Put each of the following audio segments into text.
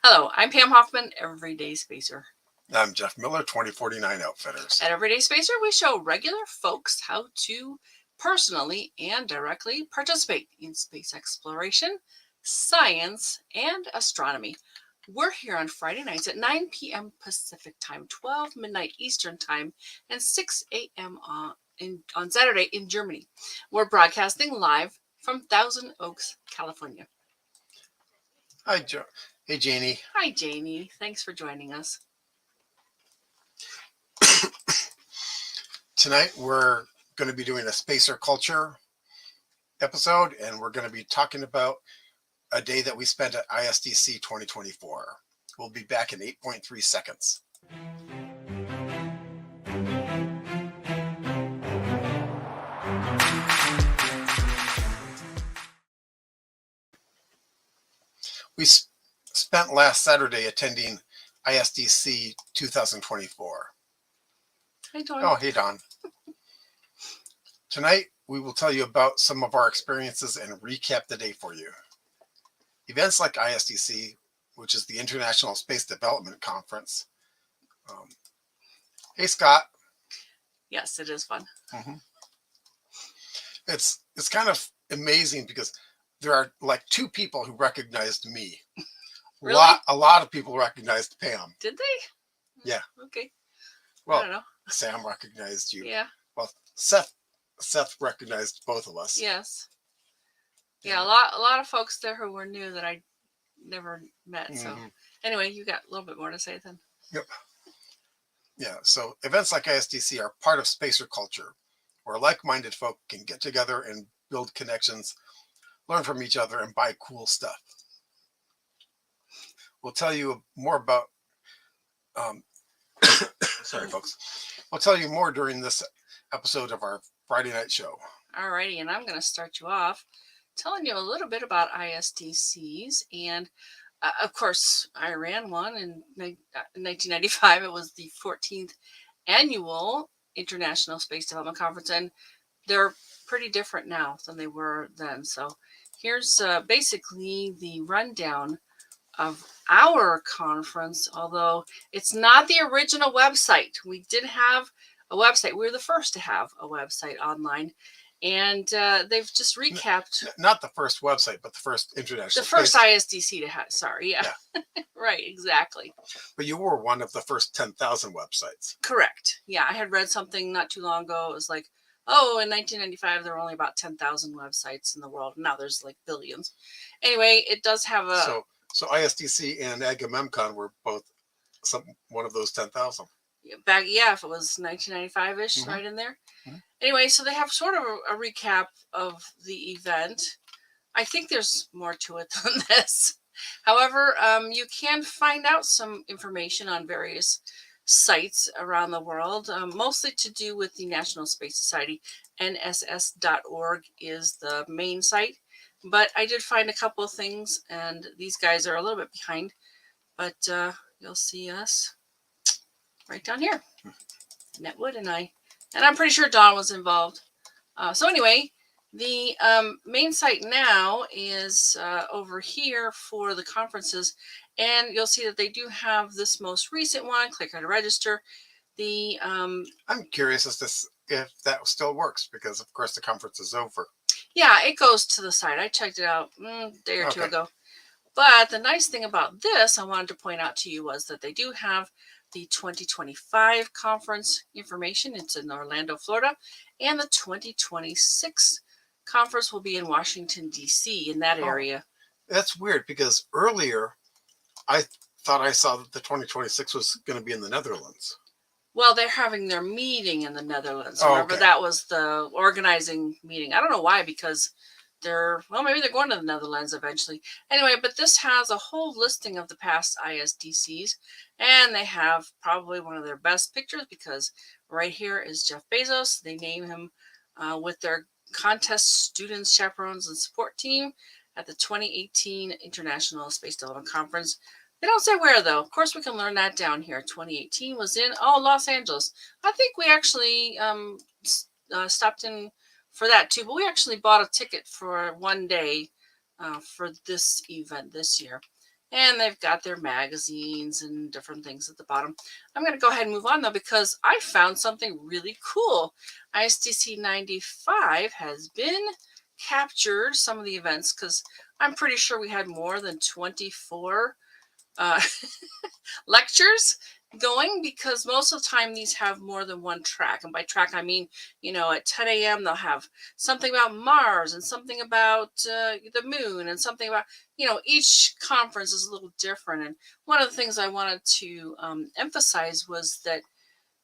Hello, I'm Pam Hoffman, Everyday Spacer. I'm Jeff Miller, 2049 Outfitters. At Everyday Spacer, we show regular folks how to personally and directly participate in space exploration, science, and astronomy. We're here on Friday nights at 9 p.m. Pacific Time, 12 midnight Eastern Time, and 6 a.m. on Saturday in Germany. We're broadcasting live from Thousand Oaks, California. Hi, Joe. Hey, Janie. Hi, Janie. Thanks for joining us. Tonight, we're going to be doing a Spacer Culture episode, and we're going to be talking about a day that we spent at ISDC 2024. We'll be back in 8.3 seconds. We spent last Saturday attending ISDC 2024. Hey, Dawn. Oh, hey, Don. Tonight, we will tell you about some of our experiences and recap the day for you. Events like ISDC, which is the International Space Development Conference. Hey, Scott. Yes, it is fun. Mm-hmm. It's kind of amazing because there are like two people who recognized me. Really? A lot of people recognized Pam. Did they? Yeah. Okay. Well, I don't know. Sam recognized you. Yeah. Well, Seth recognized both of us. Yes. Yeah, a lot of folks there who were new that I never met. So anyway, you got a little bit more to say then. Yep. Yeah. So events like ISDC are part of Spacer culture, where like-minded folk can get together and build connections, learn from each other, and buy cool stuff. We'll tell you more about. Sorry, folks. We'll tell you more during this episode of our Friday night show. Alrighty, and I'm going to start you off telling you a little bit about ISDCs. And of course, I ran one in 1995. It was the 14th annual International Space Development Conference, and they're pretty different now than they were then. So here's basically the rundown of our conference, although it's not the original website. We did have a website. We were the first to have a website online, and they've just recapped. Not the first website, but the first international. The first ISDC to have. Sorry, yeah. Right, exactly. But you were one of the first 10,000 websites. Correct. Yeah, I had read something not too long ago. It was like, oh, in 1995 there were only about 10,000 websites in the world. Now there's like billions. Anyway, it does have a. So ISDC and AgMemCon were both one of those 10,000. Back, yeah, if it was 1995-ish, right in there. Anyway, so they have sort of a recap of the event. I think there's more to it than this. However, you can find out some information on various sites around the world, mostly to do with the National Space Society. NSS.org is the main site. But I did find a couple of things, and these guys are a little bit behind. But you'll see us right down here. Netwood and I. And I'm pretty sure Dawn was involved. So anyway, the main site now is over here for the conferences. And you'll see that they do have this most recent one. Click here to register. I'm curious as to if that still works, because, of course, the conference is over. Yeah, it goes to the site. I checked it out a day or two ago. But the nice thing about this, I wanted to point out to you, was that they do have the 2025 conference information. It's in Orlando, Florida. And the 2026 conference will be in Washington, D.C., in that area. That's weird, because earlier I thought I saw that the 2026 was going to be in the Netherlands. Well, they're having their meeting in the Netherlands. Remember, that was the organizing meeting. I don't know why, because maybe they're going to the Netherlands eventually. Anyway, but this has a whole listing of the past ISDCs, and they have probably one of their best pictures, because right here is Jeff Bezos. They name him with their contest students, chaperones, and support team at the 2018 International Space Development Conference. They don't say where, though. Of course, we can learn that down here. 2018 was in, Los Angeles. I think we actually stopped in for that, too. But we actually bought a ticket for one day for this event this year. and they've got their magazines and different things at the bottom. I'm going to go ahead and move on though, because I found something really cool. ISDC 95 has been captured, some of the events, because I'm pretty sure we had more than 24 lectures going, because most of the time these have more than one track. And by track, I mean, at 10 a.m. they'll have something about Mars and something about the moon and something about, each conference is a little different. And one of the things I wanted to emphasize was that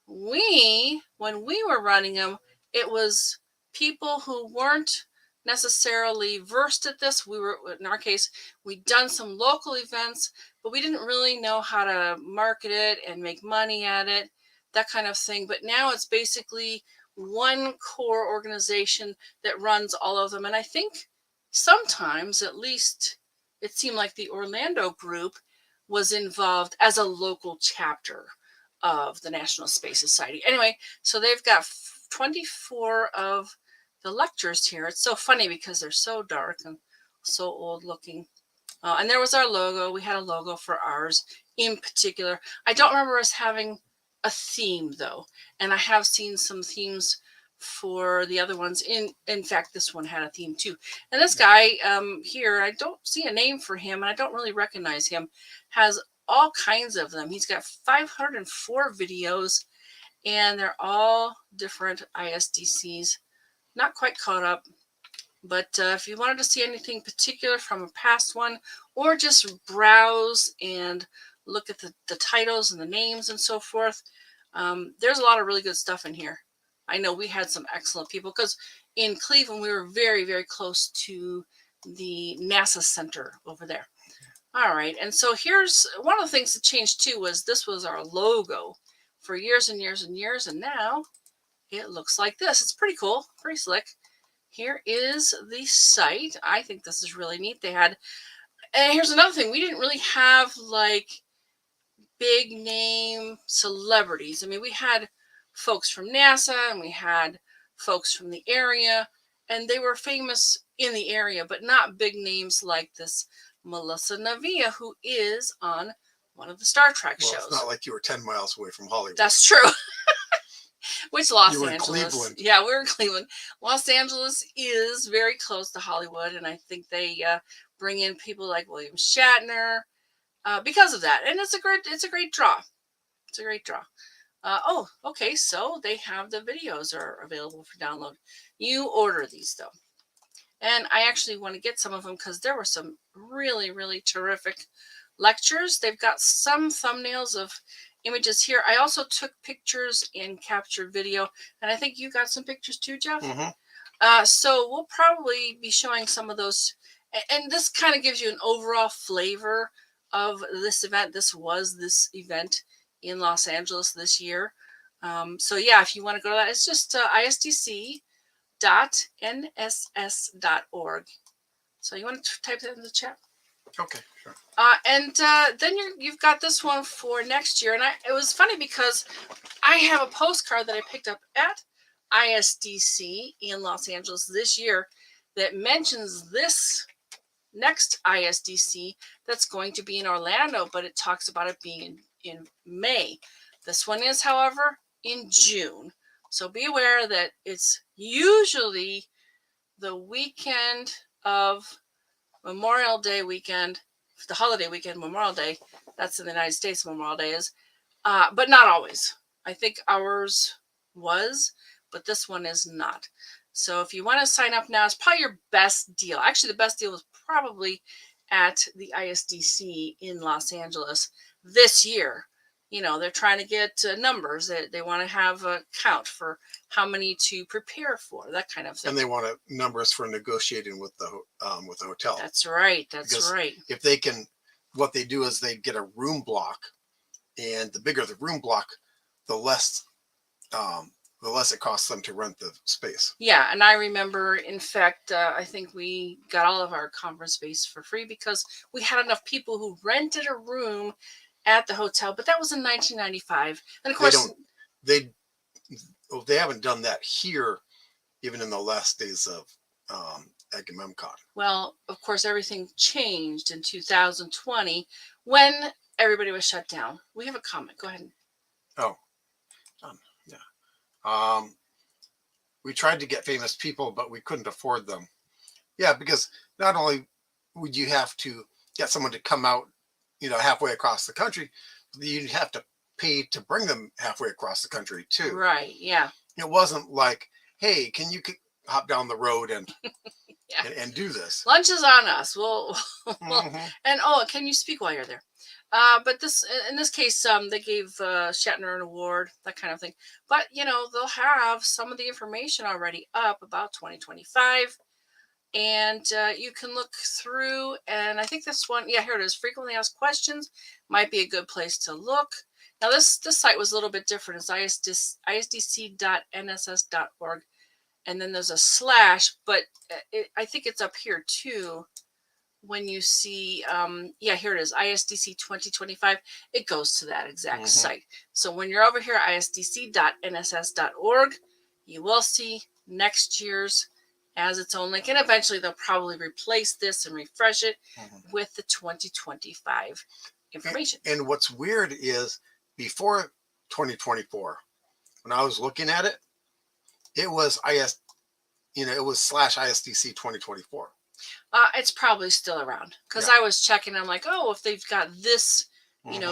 when we were running them, it was people who weren't necessarily versed at this. We were, in our case, we'd done some local events, but we didn't really know how to market it and make money at it, that kind of thing. But now it's basically one core organization that runs all of them. And I think sometimes, at least, it seemed like the Orlando group was involved as a local chapter of the National Space Society. Anyway, so they've got 24 of the lectures here. It's so funny because they're so dark and so old looking. And there was our logo. We had a logo for ours in particular. I don't remember us having a theme though. And I have seen some themes for the other ones. In fact, this one had a theme too. And this guy here, I don't see a name for him, and I don't really recognize him, has all kinds of them. He's got 504 videos, and they're all different ISDCs. Not quite caught up, but if you wanted to see anything particular from a past one, or just browse and look at the titles and the names and so forth, there's a lot of really good stuff in here. I know we had some excellent people, because in Cleveland we were very, very close to the NASA Center over there. All right, and so here's one of the things that changed too. Was this was our logo for years and years and years, and now it looks like this. It's pretty cool, pretty slick. Here is the site. I think this is really neat. They had, and here's another thing. We didn't really have like big name celebrities. I mean, we had folks from NASA and we had folks from the area, and they were famous in the area, but not big names like this Melissa Navia, who is on one of the Star Trek shows. It's not like you were 10 miles away from Hollywood. That's true. Which Los You were Angeles? in Cleveland. Yeah, we're in Cleveland. Los Angeles is very close to Hollywood, and I think they bring in people like William Shatner because of that. And it's a great draw. It's a great draw. Oh, okay. So they have the videos are available for download. You order these though. And I actually want to get some of them because there were some really, really terrific lectures. They've got some thumbnails of images here. I also took pictures and captured video. And I think you got some pictures too, Jeff? Mm-hmm. So we'll probably be showing some of those. And this kind of gives you an overall flavor of this event. This was this event in Los Angeles this year. So yeah, if you want to go to that, it's just isdc.nss.org. So you want to type that in the chat? Okay, sure. And then you've got this one for next year. And it was funny because I have a postcard that I picked up at ISDC in Los Angeles this year that mentions this next ISDC that's going to be in Orlando, but it talks about it being in May. This one is, however, in June. So be aware that it's usually the weekend of Memorial Day weekend, the holiday weekend, Memorial Day. That's in the United States, Memorial Day is, but not always. I think ours was, but this one is not. So if you want to sign up now, it's probably your best deal. Actually, the best deal was probably at the ISDC in Los Angeles this year. You know, they're trying to get numbers. They want to have a count for how many to prepare for, that kind of thing. And they want numbers for negotiating with the hotel. That's right. That's right. If they can, what they do is they get a room block, and the bigger the room block, the less it costs them to rent the space. Yeah, and I remember, in fact, I think we got all of our conference space for free because we had enough people who rented a room at the hotel, but that was in 1995. And of course, they haven't done that here, even in the last days of Agamemnon. Well, of course, everything changed in 2020 when everybody was shut down. We have a comment. Go ahead. Oh, yeah. We tried to get famous people, but we couldn't afford them. Yeah, because not only would you have to get someone to come out, halfway across the country, but you'd have to pay to bring them halfway across the country too. Right. Yeah. It wasn't like, hey, can you hop down the road and Yeah. and do this? Lunch is on us. Well, Mm-hmm. and can you speak while you're there? But in this case, they gave Shatner an award, that kind of thing. But they'll have some of the information already up about 2025, and you can look through. And I think this one, yeah, here it is. Frequently asked questions might be a good place to look. Now this site was a little bit different. It's isdc.nss.org, and then there's a slash, but I think it's up here too. When you see, yeah, here it is, ISDC 2025, it goes to that exact site. So when you're over here, isdc.nss.org, you will see next year's as its own link. And eventually they'll probably replace this and refresh it with the 2025 information. And what's weird is before 2024, when I was looking at it, it was it was /ISDC 2024. It's probably still around because I was checking. I'm like, oh, if they've got this,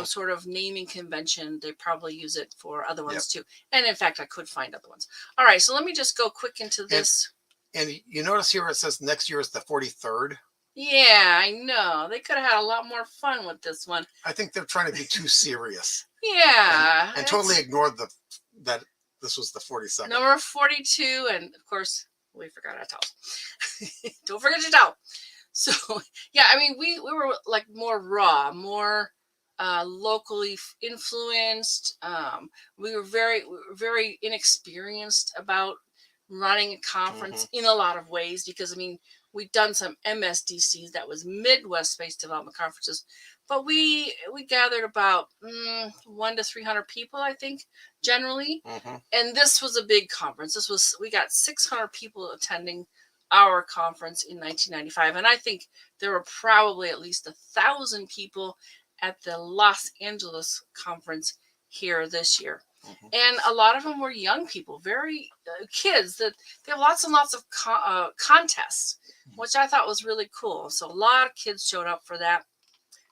sort of naming convention, they probably use it for other ones too. And in fact, I could find other ones. All right, so let me just go quick into this. And you notice here it says next year is the 43rd. Yeah, I know. They could have had a lot more fun with this one. I think they're trying to be too serious. Yeah. And totally ignored that this was the 42nd. Number 42, and of course, we forgot our towels. Don't forget your towel. So, yeah, I mean, we were like more raw, more locally influenced. We were very inexperienced about running a conference in a lot of ways because, I mean, we've done some MSDCs, that was Midwest Space Development Conferences, but we gathered about 100 to 300 people, I think, generally. And this was a big conference. We got 600 people attending our conference in 1995, and I think there were probably at least 1,000 people at the Los Angeles conference here this year. And a lot of them were young people, very kids. That they have lots and lots of contests, which I thought was really cool. So a lot of kids showed up for that.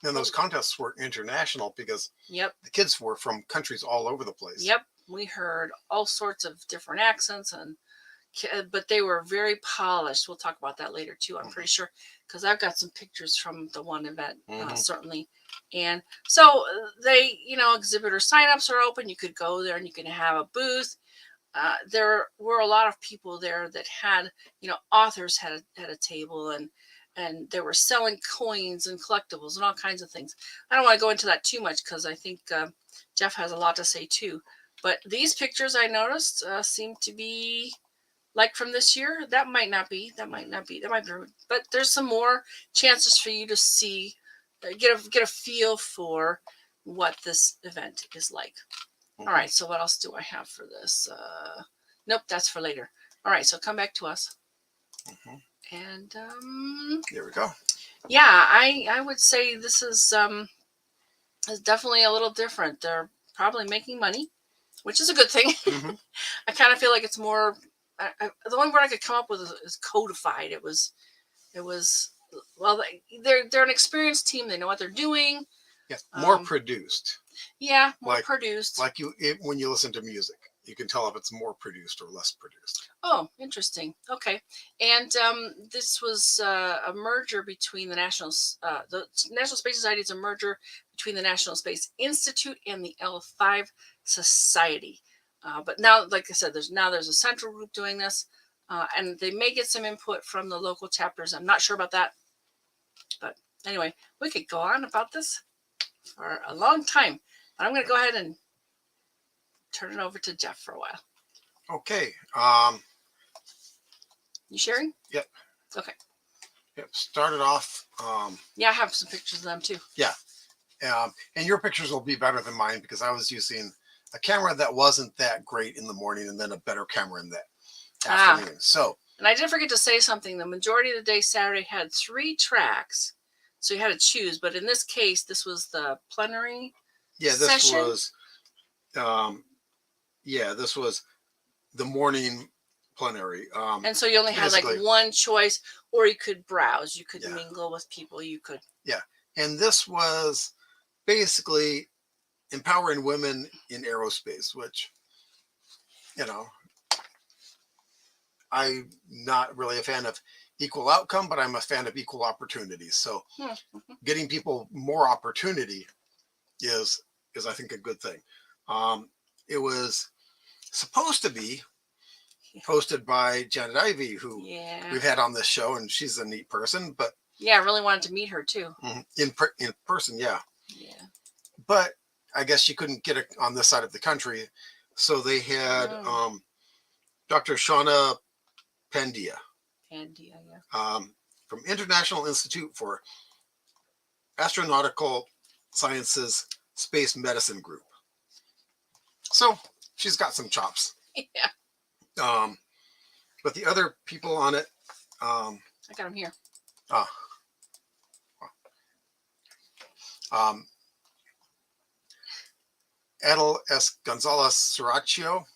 And those contests were international because the kids were from countries all over the place. Yep, we heard all sorts of different accents, but they were very polished. We'll talk about that later too, I'm pretty sure, because I've got some pictures from the one event, certainly. And so they, exhibitor signups are open. You could go there and you can have a booth. There were a lot of people there that had, authors had a table, and they were selling coins and collectibles and all kinds of things. I don't want to go into that too much because I think Jeff has a lot to say too. But these pictures I noticed seem to be like from this year. That might be, but there's some more chances for you to see, get a feel for what this event is like. All right, so what else do I have for this? Nope, that's for later. All right, so come back to us. And there we go. Yeah, I would say this is definitely a little different. They're probably making money, which is a good thing. I kind of feel like it's more. The only word I could come up with is codified. It was. Well, they're an experienced team. They know what they're doing. Yeah, more produced. Yeah, more produced. Like when you listen to music, you can tell if it's more produced or less produced. Oh, interesting. Okay, and this was a merger between the National Space Society. Is a merger between the National Space Institute and the L5 Society. But now, like I said, there's a central group doing this, and they may get some input from the local chapters. I'm not sure about that, but anyway, we could go on about this for a long time. But I'm going to go ahead and turn it over to Jeff for a while. Okay. You sharing? Yep. Okay. Yep. Started off. Yeah, I have some pictures of them too. Yeah. And your pictures will be better than mine because I was using a camera that wasn't that great in the morning and then a better camera in the afternoon. So And I did forget to say something. The majority of the day Saturday had 3 tracks, so you had to choose. But in this case, this was the plenary session. was, this was the morning plenary. And so you only had like basically- one choice, or you could browse, you could Yeah. mingle with people, you could. And this was basically empowering women in aerospace, which, I'm not really a fan of equal outcome, but I'm a fan of equal opportunity. So getting people more opportunity is I think a good thing. It was supposed to be hosted by Janet Ivey, who we've had on this show, and she's a neat person. But I really wanted to meet her too. In person, yeah. Yeah. But I guess she couldn't get it on this side of the country, so they had Dr. Shauna Pandia. From International Institute for Astronautical Sciences Space Medicine Group. So she's got some chops. Yeah. But the other people on it, I got them here. Adel S. Gonzalez Sraccio.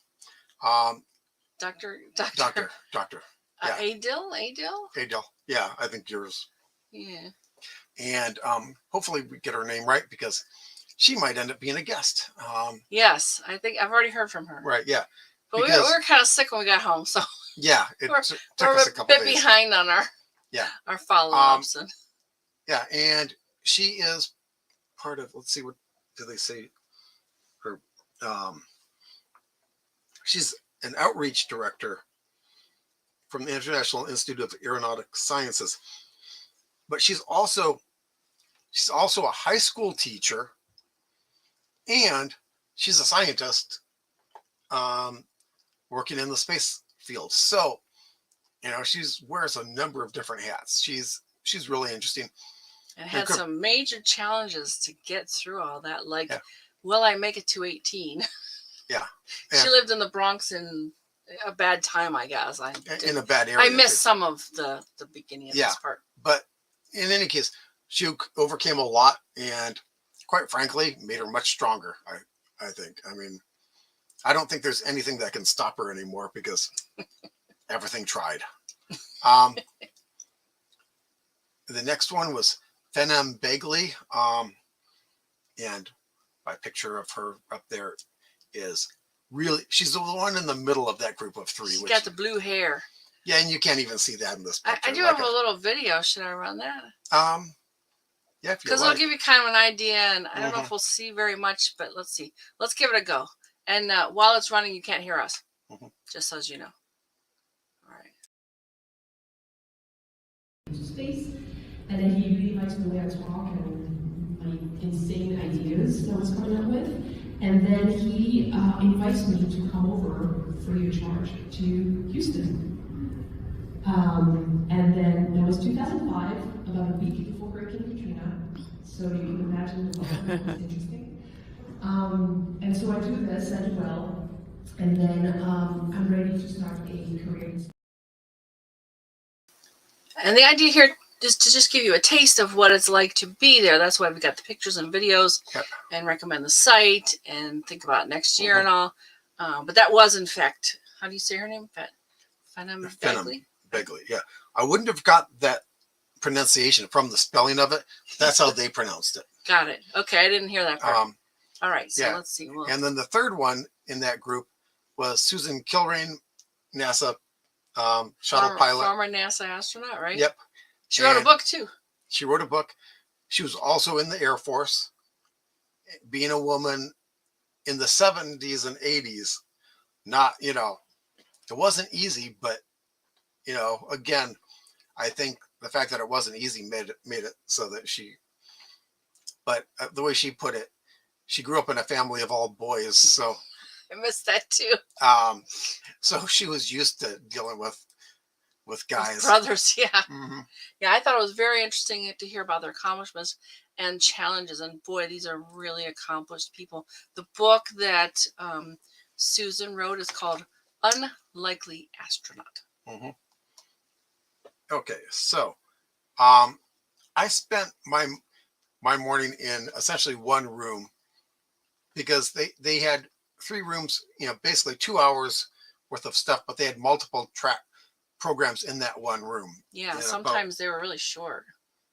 Doctor. Yeah. Adil. Yeah, I think yours. Yeah. And hopefully we get her name right, because she might end up being a guest. Yes, I think I've already heard from her. Right, yeah. But we were kind of sick when we got home, so yeah, it took we're us a couple bit days behind on our follow-ups. Yeah, and she is part of, let's see, what do they say? Her, she's an outreach director from the International Institute of Aeronautic Sciences, but she's also a high school teacher, and she's a scientist working in the space field. So, she wears a number of different hats. She's really interesting. And had some major challenges to get through all that. Like, will I make it to 18? Yeah. She lived in the Bronx in a bad time, I guess. In a bad area. I missed some of the beginning of this part. But in any case, she overcame a lot, and quite frankly, made her much stronger, I think. I mean, I don't think there's anything that can stop her anymore, because everything tried. The next one was Pam Begley, and my picture of her up there is really, she's the one in the middle of that group of 3. She's got the blue hair. Yeah, and you can't even see that in this picture. I do have a little video. Should I run that? Yeah, because it'll give you kind of an idea, and I don't know if we'll see very much, but let's see. Let's give it a go. And while it's running, you can't hear us, just so as you know. All right. Space, and then he really liked the way I talk and my insane ideas that I was coming up with. And then he invites me to come over free of charge to Houston. And then that was 2005, about a week before Hurricane Katrina. So you can imagine the environment was interesting. And so I do this, I do well, and then I'm ready to start a career. And the idea here is to just give you a taste of what it's like to be there. That's why we got the pictures and videos, and recommend the site, and think about next year and all. But that was, in fact, how do you say her name? Pam Begley. Yeah, I wouldn't have got that pronunciation from the spelling of it. That's how they pronounced it. Got it. Okay, I didn't hear that part. All right, so let's see. And then the third one in that group was Susan Kilrain, NASA shuttle pilot. Former NASA astronaut, right? Yep. She wrote a book too. She wrote a book. She was also in the Air Force. Being a woman in the 70s and 80s, not, it wasn't easy, but, again, I think the fact that it wasn't easy made it so that but the way she put it, she grew up in a family of all boys. So I missed that too. So she was used to dealing with guys. Brothers, yeah. Yeah, I thought it was very interesting to hear about their accomplishments and challenges. And boy, these are really accomplished people. The book that Susan wrote is called Unlikely Astronaut. Okay, so I spent my morning in essentially one room because they had 3 rooms, basically 2 hours worth of stuff, but they had multiple track programs in that one room. Yeah, And sometimes they were really short.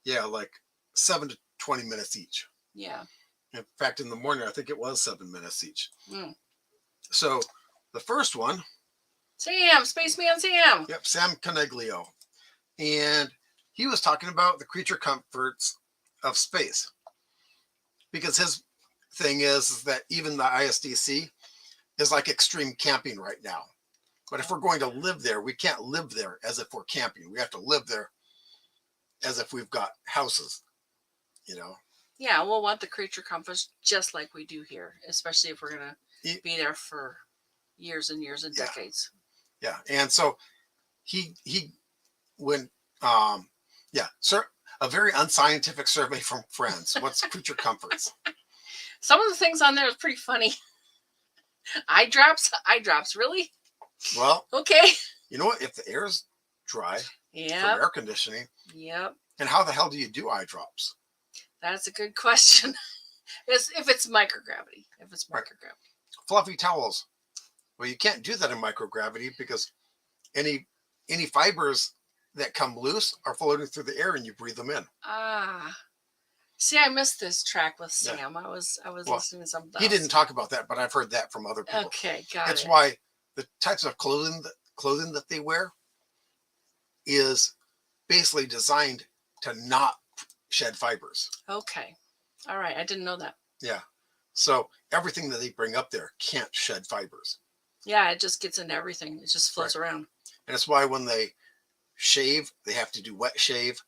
like 7 to 20 minutes each. Yeah. In fact, in the morning, I think it was 7 minutes each. Mm. So the first one, Sam, Spaceman Sam. yep, Sam Coniglio. And he was talking about the creature comforts of space. Because his thing is that even the ISDC is like extreme camping right now. But if we're going to live there, we can't live there as if we're camping. We have to live there as if we've got houses, Yeah, we'll want the creature comforts just like we do here, especially if we're going to be there for years and years and decades. Yeah. And so he went, sir, a very unscientific survey from friends. What's creature comforts? Some of the things on there is pretty funny. Eye drops, really? Well, okay. You know what? If the air is dry from air conditioning, yep. And how the hell do you do eye drops? That's a good question. If it's microgravity. Fluffy towels. Well, you can't do that in microgravity because any fibers that come loose are floating through the air and you breathe them in. See, I missed this track with Sam. Yeah. I was listening to something else. He didn't talk about that, but I've heard that from other people. Okay, got it. That's why the types of clothing that they wear is basically designed to not shed fibers. Okay. All right. I didn't know that. Yeah. So everything that they bring up there can't shed fibers. Yeah, it just gets into everything. It just floats around. And that's why when they shave, they have to do wet shave.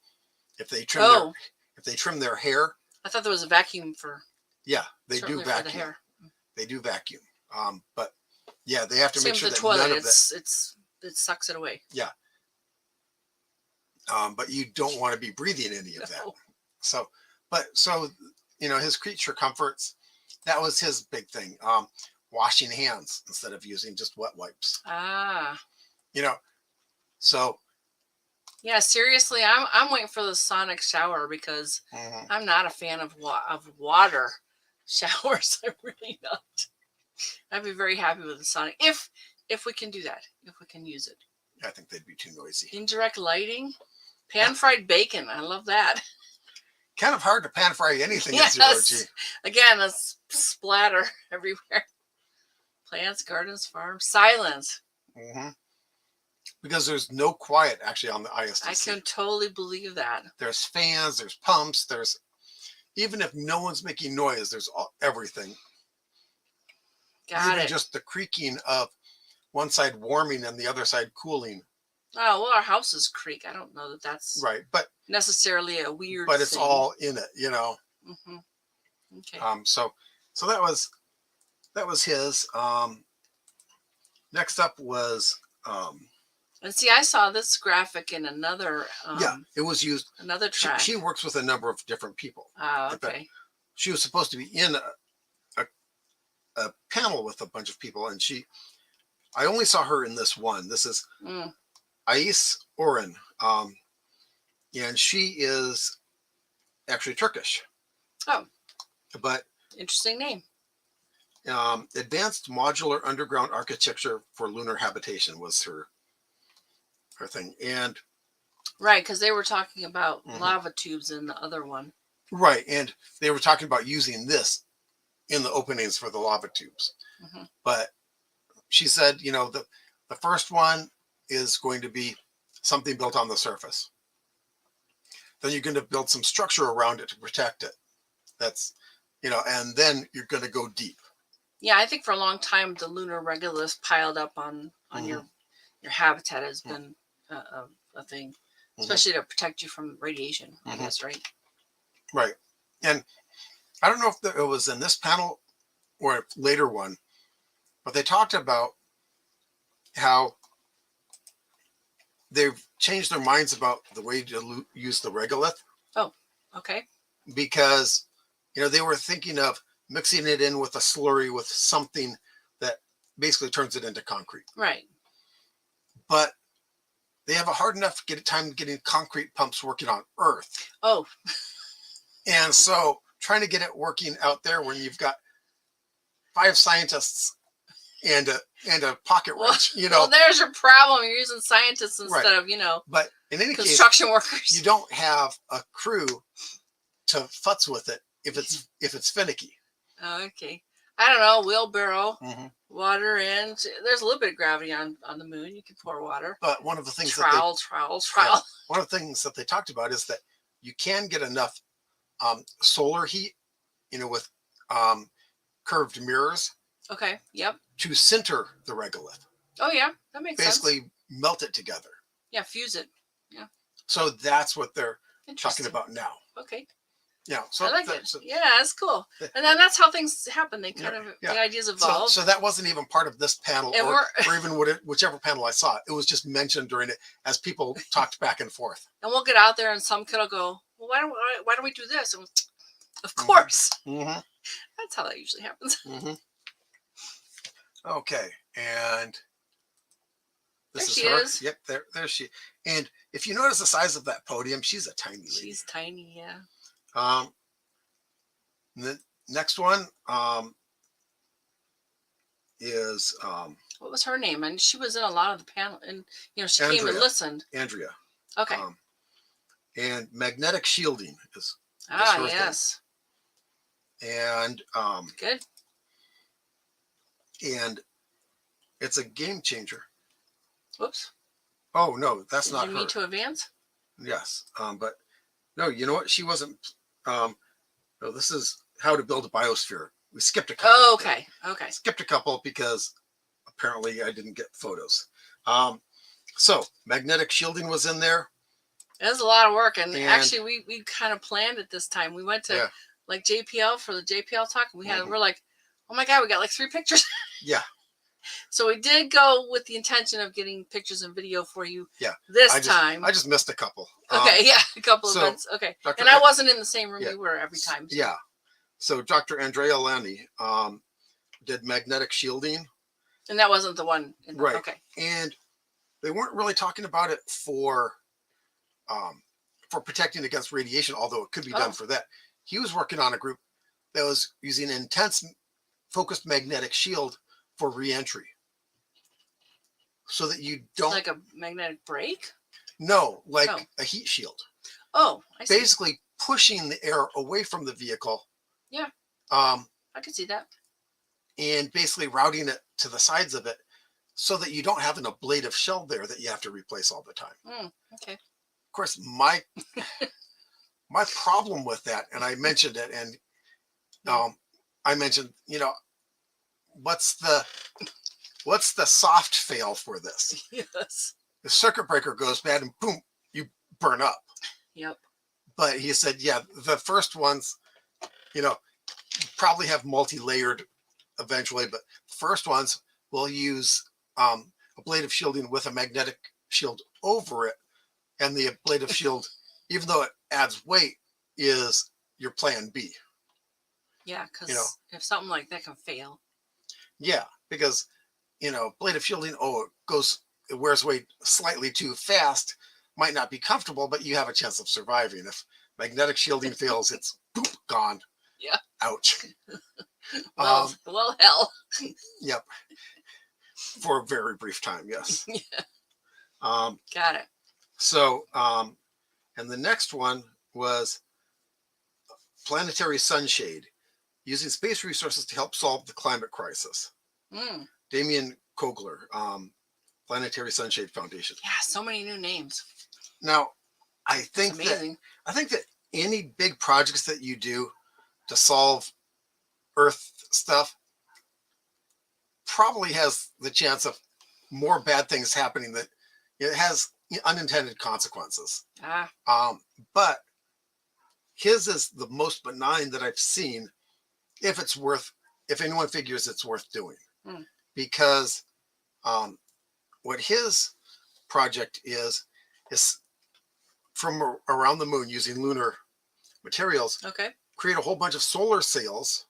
If they trim their hair. I thought there was a vacuum for. Yeah, they do vacuum. The hair. They do vacuum. But yeah, they have to make sure that toilet, none of that. It sucks it away. Yeah. But you don't want to be breathing any of that. So his creature comforts, that was his big thing. Washing hands instead of using just wet wipes. So. Yeah, seriously, I'm waiting for the sonic shower because I'm not a fan of water showers. I'm really not. I'd be very happy with the sonic if we can do that, if we can use it. I think they'd be too noisy. Indirect lighting, pan-fried bacon. I love that. Kind of hard to pan-fry anything. Yes. Again, a splatter everywhere. Plants, gardens, farms, silence. Because there's no quiet actually on the ISDC. I can totally believe that. There's fans, there's pumps, even if no one's making noise, there's everything. Even just the creaking of one side warming and the other side cooling. Oh, well, our houses creak. I don't know that that's right, but necessarily a weird but it's thing. all in it, Okay. So that was his. Next up was and see, I saw this graphic in another. It was used. Another track. She works with a number of different people. Oh, okay. She was supposed to be in a panel with a bunch of people, and I only saw her in this one. This is Ais Oren, and she is actually Turkish. Oh, but interesting name. Advanced modular underground architecture for lunar habitation was her thing, and right, because they were talking about lava tubes in the other one. Right, and they were talking about using this in the openings for the lava tubes. But she said, the first one is going to be something built on the surface. Then you're going to build some structure around it to protect it. That's, and then you're going to go deep. Yeah, I think for a long time the lunar regolith piled up on your habitat has been a thing, especially to protect you from radiation. I guess, right? Right, and I don't know if it was in this panel or a later one, but they talked about how they've changed their minds about the way to use the regolith. Oh, okay. Because, they were thinking of mixing it in with a slurry with something that basically turns it into concrete. Right. But they have a hard enough time getting concrete pumps working on Earth. Oh, And so trying to get it working out there when you've got 5 scientists and a pocket well, wrench, well, there's your problem. You're using scientists instead Right. of, But in any case, construction workers. you don't have a crew to futz with it if it's finicky. Oh, okay. I don't know. Wheelbarrow, Mm-hmm. water in. There's a little bit of gravity on the moon. You can pour water. But one of the things Trowel. one of the things that they talked about is that you can get enough solar heat, with curved mirrors Okay. Yep. to sinter the regolith. Oh yeah, that makes sense. Basically, melt it together. Yeah, fuse it. So that's what they're Interesting. talking about now. Okay. Yeah. So I like it. Yeah, that's cool. And then that's how things happen. They kind of yeah. the ideas evolve. So that wasn't even part of this panel, And or even whichever panel I saw. It was just mentioned during it as people talked back and forth. And we'll get out there, and some kid will go, "Well, why don't we do this?" And of course, Mm-hmm. that's how that usually happens. Mm-hmm. Okay, and There this she her. is. Yep, there she. And if you notice the size of that podium, she's a tiny lady. She's tiny, yeah. The next one is What was her name? And she was in a lot of the panel, and she came and Andrea. listened. Andrea. Okay. And magnetic shielding is her thing. Yes. And Good. and it's a game changer. Whoops. Oh no, that's Did not you her. mean to advance? Yes, but no, you know what? She wasn't. No, this is how to build a biosphere. We skipped a couple. Oh, okay. Okay. Skipped a couple because apparently I didn't get photos. So magnetic shielding was in there. It was a lot of work, and And- actually, we kind of planned it this time. We went to like JPL for the JPL talk, and we're like, oh my god, we got like 3 pictures. Yeah. So we did go with the intention of getting pictures and video for you. Yeah. This time. I just missed a couple. Okay. Yeah. A couple of so events. Okay. Dr. And I wasn't in the same room Yeah. you were every time. So. Yeah. So Dr. Andrea Lani did magnetic shielding. And that wasn't the one. Right. Okay. And they weren't really talking about it for protecting against radiation, although it could be done for that. He was working on a group that was using an intense focused magnetic shield for reentry, so that you don't Like a magnetic brake? like Oh. a heat shield. Oh, I see. Basically pushing the air away from the vehicle. Yeah. I could see that. And basically routing it to the sides of it so that you don't have an ablative shell there that you have to replace all the time. Okay. Of course, my problem with that, and I mentioned it, and I mentioned, what's the soft fail for this? Yes. The circuit breaker goes bad and boom, you burn up. Yep. But he said, yeah, the first ones, probably have multi-layered eventually, but first ones will use ablative shielding with a magnetic shield over it. And the ablative shield, even though it adds weight, is your plan B. Yeah, because if something like that can fail. Yeah, because, ablative shielding, it wears weight slightly too fast, might not be comfortable, but you have a chance of surviving. If magnetic shielding fails, it's boop, gone. Yeah. Ouch. Well, hell. Yep. For a very brief time, yes. Yeah. Got it. So, and the next one was planetary sunshade, using space resources to help solve the climate crisis. Damien Kogler, Planetary Sunshade Foundation. Yeah, so many new names. Now, I think that any big projects that you do to solve Earth stuff probably has the chance of more bad things happening, that it has unintended consequences. But his is the most benign that I've seen, if anyone figures it's worth doing. Because what his project is from around the moon, using lunar materials, create a whole bunch of solar sails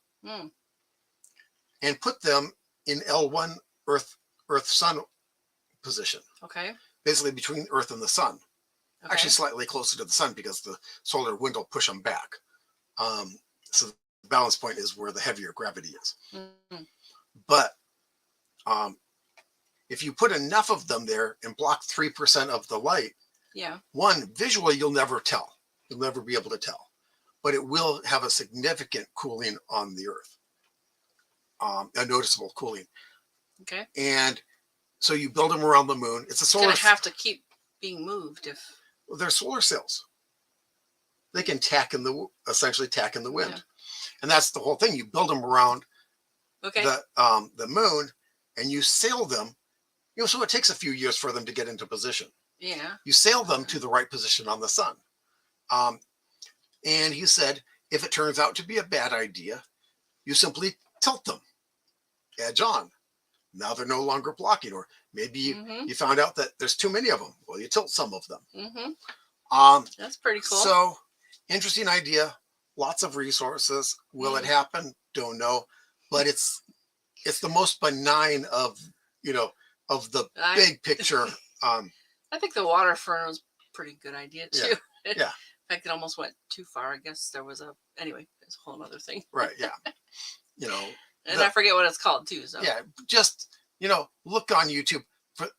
and put them in L1 Earth Sun position. basically between Earth and the sun. Okay. Actually, slightly closer to the sun because the solar wind will push them back. So the balance point is where the heavier gravity is. Mhm. But if you put enough of them there and block 3% of the light, Yeah. one, visually, you'll never tell. You'll never be able to tell. But it will have a significant cooling on the Earth, a noticeable cooling. Okay. And so you build them around the moon. It's a It's solar. gonna have to keep being moved if. They're solar cells. They can essentially tack in the wind, Yeah. and that's the whole thing. You build them around Okay. the moon, and you sail them. So it takes a few years for them to get into position. Yeah. You sail them to the right position on the sun. And he said, if it turns out to be a bad idea, you simply tilt them, edge on. Now they're no longer blocking, or maybe you found out that there's too many of them. Well, you tilt some of them. That's pretty cool. So interesting idea. Lots of resources. Will it happen? Don't know. But it's the most benign of the big picture. I think the water fern was a pretty good idea too. Yeah. In fact, it almost went too far. I guess there was anyway, it's a whole other thing. Right. Yeah. And I forget what it's called too. So yeah, just look on YouTube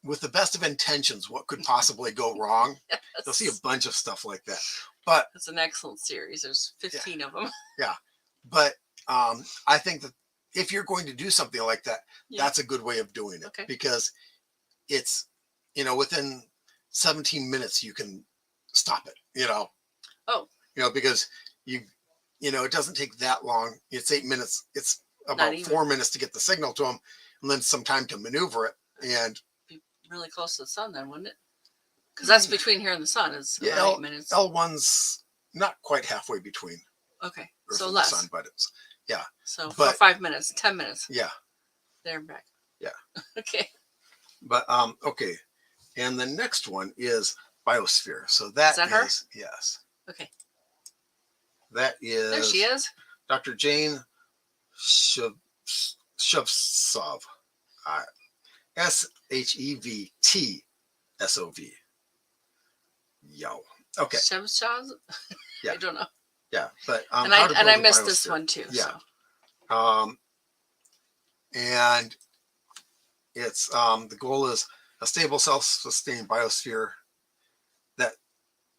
with the best of intentions. What could possibly go wrong? Yes. You'll see a bunch of stuff like that. But it's an excellent series. There's 15 of them. Yeah, but I think that if you're going to do something like that, that's a good way of doing it. Okay. Because it's within 17 minutes you can stop it. Oh. Because it doesn't take that long. It's 8 minutes. It's about 4 minutes to get the signal to them, and then some time to maneuver it. And be really close to the sun, then, wouldn't it? Because that's between here and the sun. Is about 8 minutes. L1's not quite halfway between. Okay, Earth so and less. the sun, but it's So for 5 minutes, 10 minutes. Yeah. There and back. Yeah. Okay. But okay, and the next one is biosphere. So that is her? Yes. Okay. That is. There she is. Dr. Jane Shevtsov. SHEVTSOV. Yo. Okay. Shevtsov? Yeah. I don't know. Yeah, but and I missed this one too. Yeah. So. And it's the goal is a stable, self-sustained biosphere that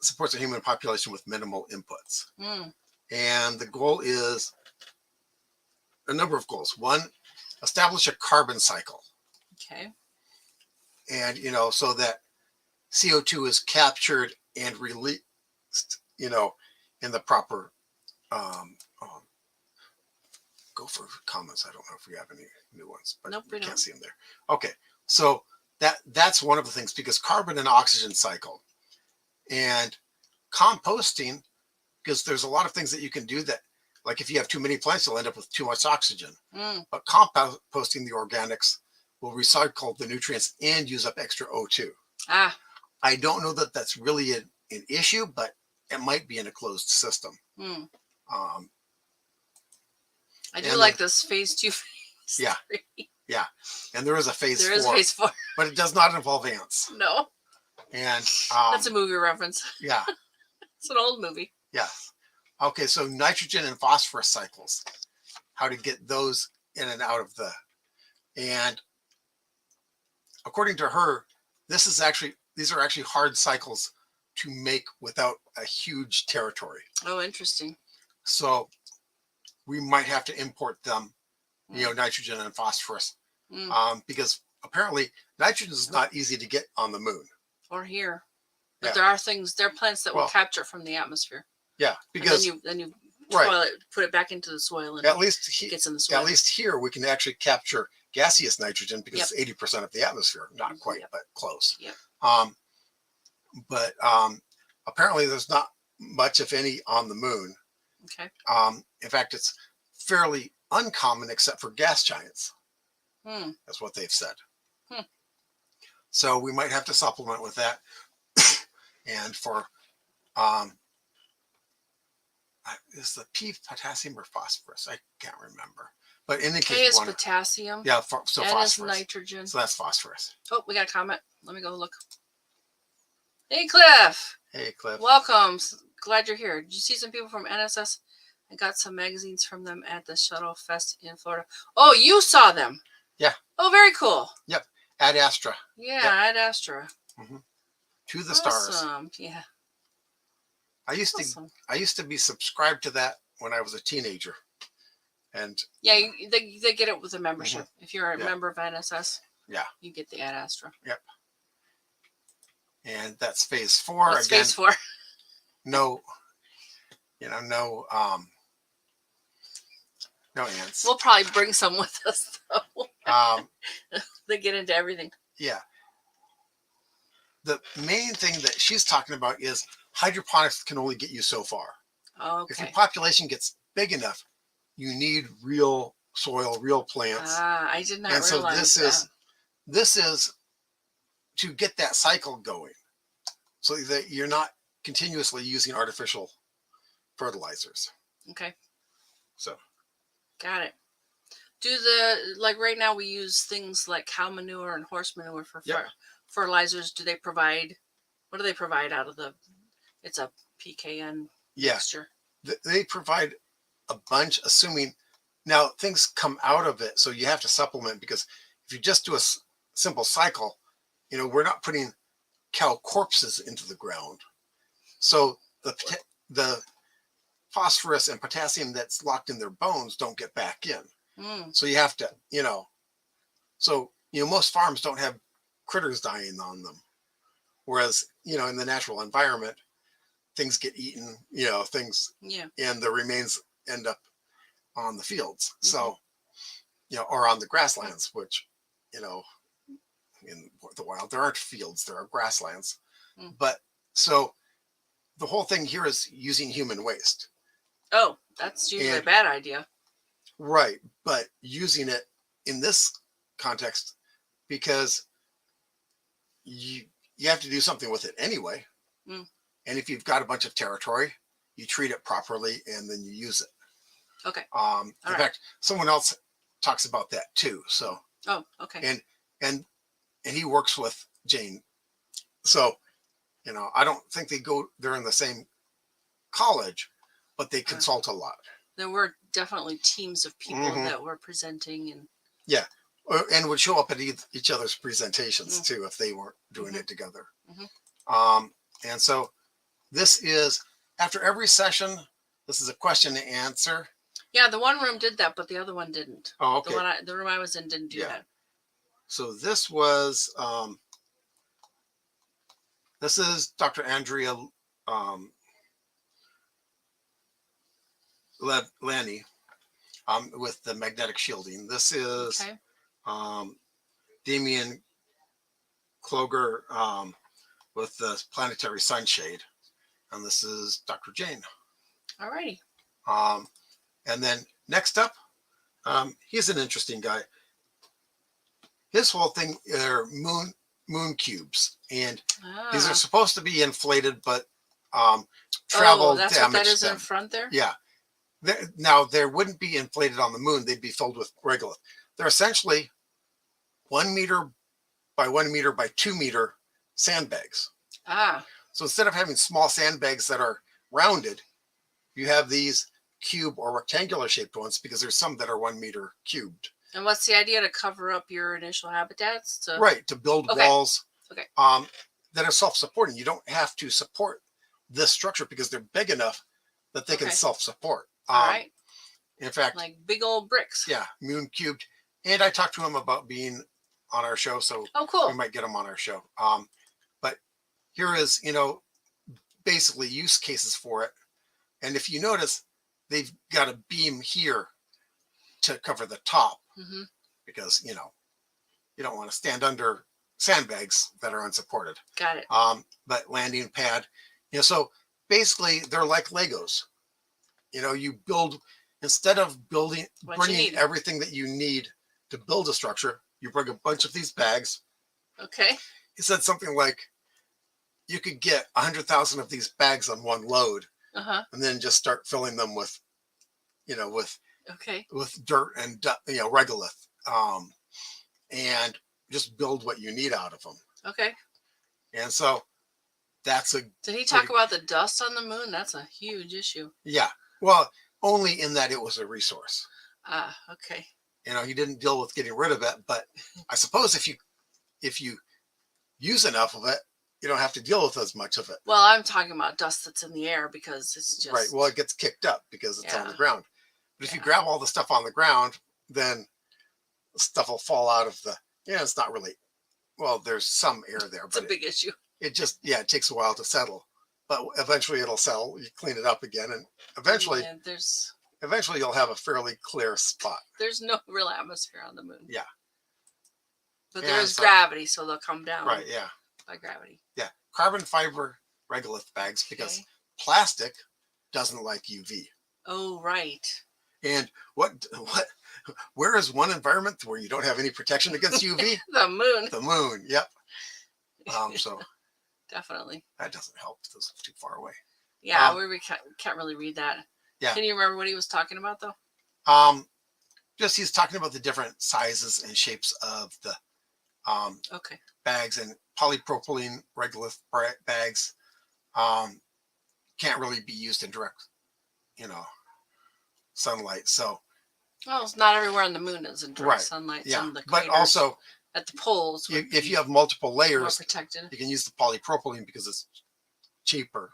supports a human population with minimal inputs. And the goal is a number of goals. One, establish a carbon cycle. Okay. And so that CO2 is captured and released, in the proper. Go for comments. I don't know if we have any new ones, but nope, we can't don't. see them there. Okay, so that's one of the things, because carbon and oxygen cycle, and composting, because there's a lot of things that you can do that, like if you have too many plants, you'll end up with too much oxygen. But composting the organics will recycle the nutrients and use up extra O2. I don't know that that's really an issue, but it might be in a closed system. I do like this phase 2. Yeah. 3. Yeah. And there is a phase 4. There is phase 4. But it does not involve ants. No. And that's a movie reference. Yeah. It's an old movie. Yeah. Okay, so nitrogen and phosphorus cycles. How to get those in and out of and according to her, these are actually hard cycles to make without a huge territory. Oh, interesting. So we might have to import them, nitrogen and phosphorus, because apparently nitrogen is not easy to get on the moon or here. But there are plants that will capture from the atmosphere. Yeah, because then you put it back into the soil, and at least it gets in the soil. At least here we can actually capture gaseous nitrogen because it's 80% of the atmosphere. Not quite, but close. Yep. But apparently there's not much, if any, on the moon. Okay. In fact, it's fairly uncommon except for gas giants. That's what they've said. So we might have to supplement with that. And for is the P potassium or phosphorus? I can't remember. But in the case, K is potassium. Yeah, so N phosphorus. is nitrogen. So that's phosphorus. Oh, we got a comment. Let me go look. Hey, Cliff. Hey, Cliff. Welcome. Glad you're here. Did you see some people from NSS? I got some magazines from them at the Shuttle Fest in Florida. Oh, you saw them? Yeah. Oh, very cool. Yep. Ad Astra. Yeah, Yep. Ad Astra. To the stars. Awesome. Yeah. I used to be subscribed to that when I was a teenager, and yeah, they get it with a membership. If you're a member of NSS, yeah, you get the Ad Astra. Yep. And that's phase 4. What's phase 4? No, no ants. We'll probably bring some with us though. They get into everything. Yeah. The main thing that she's talking about is hydroponics can only get you so far. Okay. If your population gets big enough, you need real soil, real plants. I did not realize so this is to get that cycle going, so that you're not continuously using artificial fertilizers. Okay. So. Got it. Like right now we use things like cow manure and horse manure for fertilizers. What do they provide out of it's a PKN mixture? They provide a bunch, assuming now things come out of it. So you have to supplement, because if you just do a simple cycle, we're not putting cow corpses into the ground. So the phosphorus and potassium that's locked in their bones don't get back in. So you have to, most farms don't have critters dying on them. Whereas, in the natural environment, things get eaten, and the remains end up on the fields. So, or on the grasslands, which, in the wild, there aren't fields, there are grasslands. But so the whole thing here is using human waste. Oh, that's usually a bad idea. Right. But using it in this context, because you have to do something with it anyway. And if you've got a bunch of territory, you treat it properly and then you use it. Okay. In fact, someone else talks about that too. So. Oh, okay. And he works with Jane. So, I don't think they're in the same college, but they consult a lot. There were definitely teams of people that were presenting and. Yeah. And would show up at each other's presentations too, if they weren't doing it together. And so this is, after every session, this is a question and answer. Yeah, the one room did that, but the other one didn't. Oh, okay. The room I was in didn't do that. So this was, this is Dr. Andrea Lanny with the magnetic shielding. This is Damian Kloger with the planetary sunshade. And this is Dr. Jane. All righty. And then next up, he's an interesting guy. His whole thing are moon cubes, and these are supposed to be inflated, but travel that's damaged what that is them. in front there? Yeah. Now, there wouldn't be inflated on the moon. They'd be filled with regolith. They're essentially 1 meter by 1 meter by 2 meter sandbags. So instead of having small sandbags that are rounded, you have these cube or rectangular shaped ones, because there's some that are 1 meter cubed. And what's the idea? To cover up your initial habitats? Right, to build walls that are self-supporting. You don't have to support this structure because they're big enough that they can self-support. All right. In fact, like big old bricks. Yeah, moon cubed. And I talked to him about being on our show, so cool. we might get him on our show. But here is, basically use cases for it. And if you notice, they've got a beam here to cover the top, because, you don't want to stand under sandbags that are unsupported. Got it. But landing pad, so basically they're like Legos. You build, instead of bringing everything that you need to build a structure, you bring a bunch of these bags. Okay. He said something like, you could get 100,000 of these bags on one load, and then just start filling them with, with dirt and regolith, and just build what you need out of them. Okay. And so that's a Did he talk pretty- about the dust on the moon? That's a huge issue. yeah. Well, only in that it was a resource. Ah, okay. You know, he didn't deal with getting rid of it, but I suppose if you use enough of it, you don't have to deal with as much of it. Well, I'm talking about dust that's in the air because it's just Right. Well, it gets kicked up because it's on the Yeah. ground. But if you Yeah. grab all the stuff on the ground, then stuff will fall out of the. Yeah, it's not really. Well, there's some air there, it's a but big issue. it just it takes a while to settle. But eventually it'll settle. You clean it up again, and eventually Yeah, there's you'll have a fairly clear spot. no real atmosphere on the moon. Yeah. But Yeah, there is so- gravity, so they'll come down Right. Yeah. by gravity. Yeah. Carbon fiber regolith bags because Okay. plastic doesn't like UV. Oh, right. And where is one environment where you don't have any protection against UV? The moon. The moon. Yep. So Definitely. that doesn't help. It's too far away. Yeah, we can't really read that. Yeah. Can you remember what he was talking about, though? Just he's talking about the different sizes and shapes of the Okay. bags, and polypropylene regolith bags can't really be used in direct, sunlight. So Well, it's not everywhere on the moon is in direct Right. sunlight. yeah, Some of the but craters also at the poles, would if be you have multiple more layers, protected. you can use the polypropylene because it's cheaper.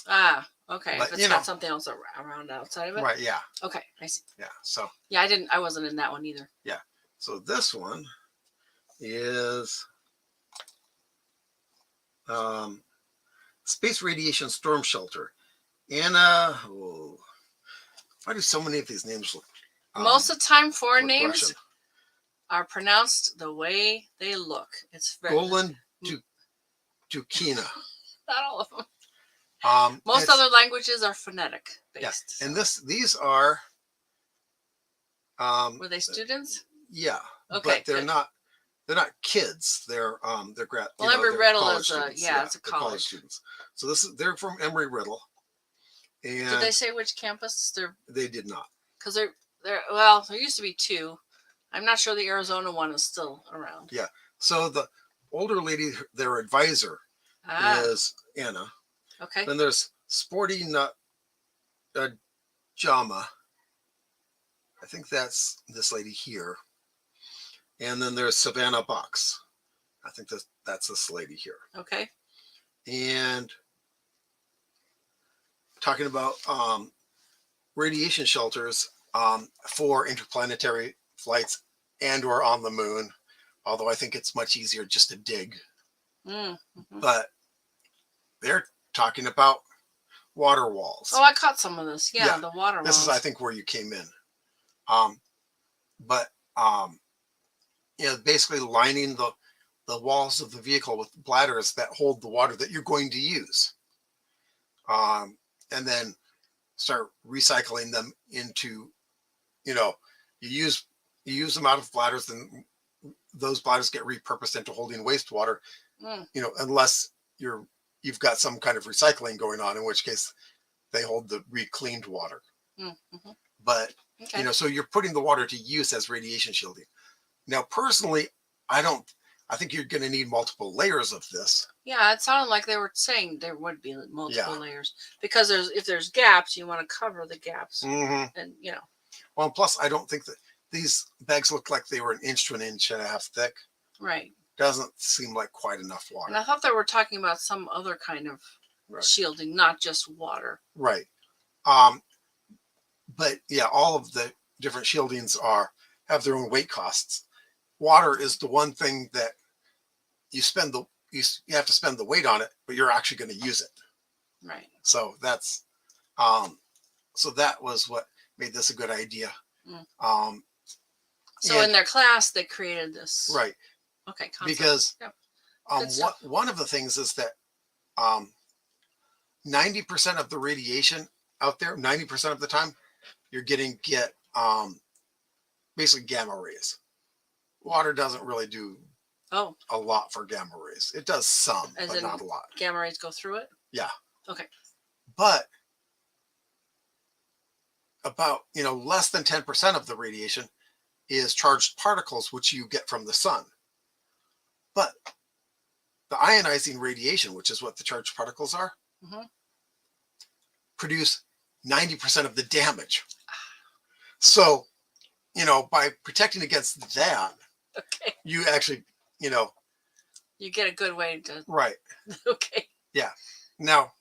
Ah, okay. But, If it's you got know. something else around outside of it. Right. Yeah. Okay, I see. Yeah. So Yeah, I wasn't in that one either. this one is Space Radiation Storm Shelter. Anna, why do so many of these names look? Most of the time, foreign look names Russian? are pronounced the way they look. It's very Golan Dukina. not all of them. Most it's- other languages are phonetic based. and these are Were they students? yeah, Okay, but they're good. not kids. They're grad. Well, Embry they're Riddle college is a students. it's a they're college. students. So they're from Embry Riddle, and Did they say which campus? They're they did not. because well, there used to be two. I'm not sure the Arizona one is still around. Yeah. So the older lady, their advisor, Ah, is Anna. okay. Then there's Sporty Nut Jama. I think that's this lady here. And then there's Savannah Box. I think that's this lady here. Okay. And talking about radiation shelters for interplanetary flights and or on the moon. Although I think it's much easier just to dig. Mhm. But they're talking about water walls. Oh, I caught some of this. Yeah, Yeah, the water This is, walls. I think, where you came in. But basically lining the walls of the vehicle with bladders that hold the water that you're going to use, and then start recycling them into, you use them out of bladders, and those bladders get repurposed into holding wastewater. Mm. Unless you've got some kind of recycling going on, in which case they hold the reclaimed water. Mm-hmm. But Okay. so you're putting the water to use as radiation shielding. Now, personally, I think you're going to need multiple layers of this. Yeah, it sounded like they were saying there would be multiple Yeah. layers because if there's gaps, you want to cover the gaps, Mm-hmm. and Well, and plus, I don't think that these bags look like they were an inch to an inch and a half thick. right. Doesn't seem like quite enough And water. I thought they were talking about some other kind of Right. shielding, not just water. Right. But yeah, all of the different shieldings have their own weight costs. Water is the one thing that you have to spend the weight on it, but you're actually going to use it. Right. So that's so that was what made this a good idea. Mm. So And- in their class, they created this. right, Okay. Concept. because Yep. Good stuff. one of the things is that 90% of the radiation out there, 90% of the time, you're get basically gamma rays. Water doesn't really do Oh, a lot for gamma rays. It does some, As but in- not a lot. gamma rays go through it. But about less than 10% of the radiation is charged particles, which you get from the sun. But the ionizing radiation, which is what the charged particles are, Mhm. produce 90% of the damage. So, you know, by protecting against that, Okay. you actually, you know, You get a good way to. right. Okay. Now,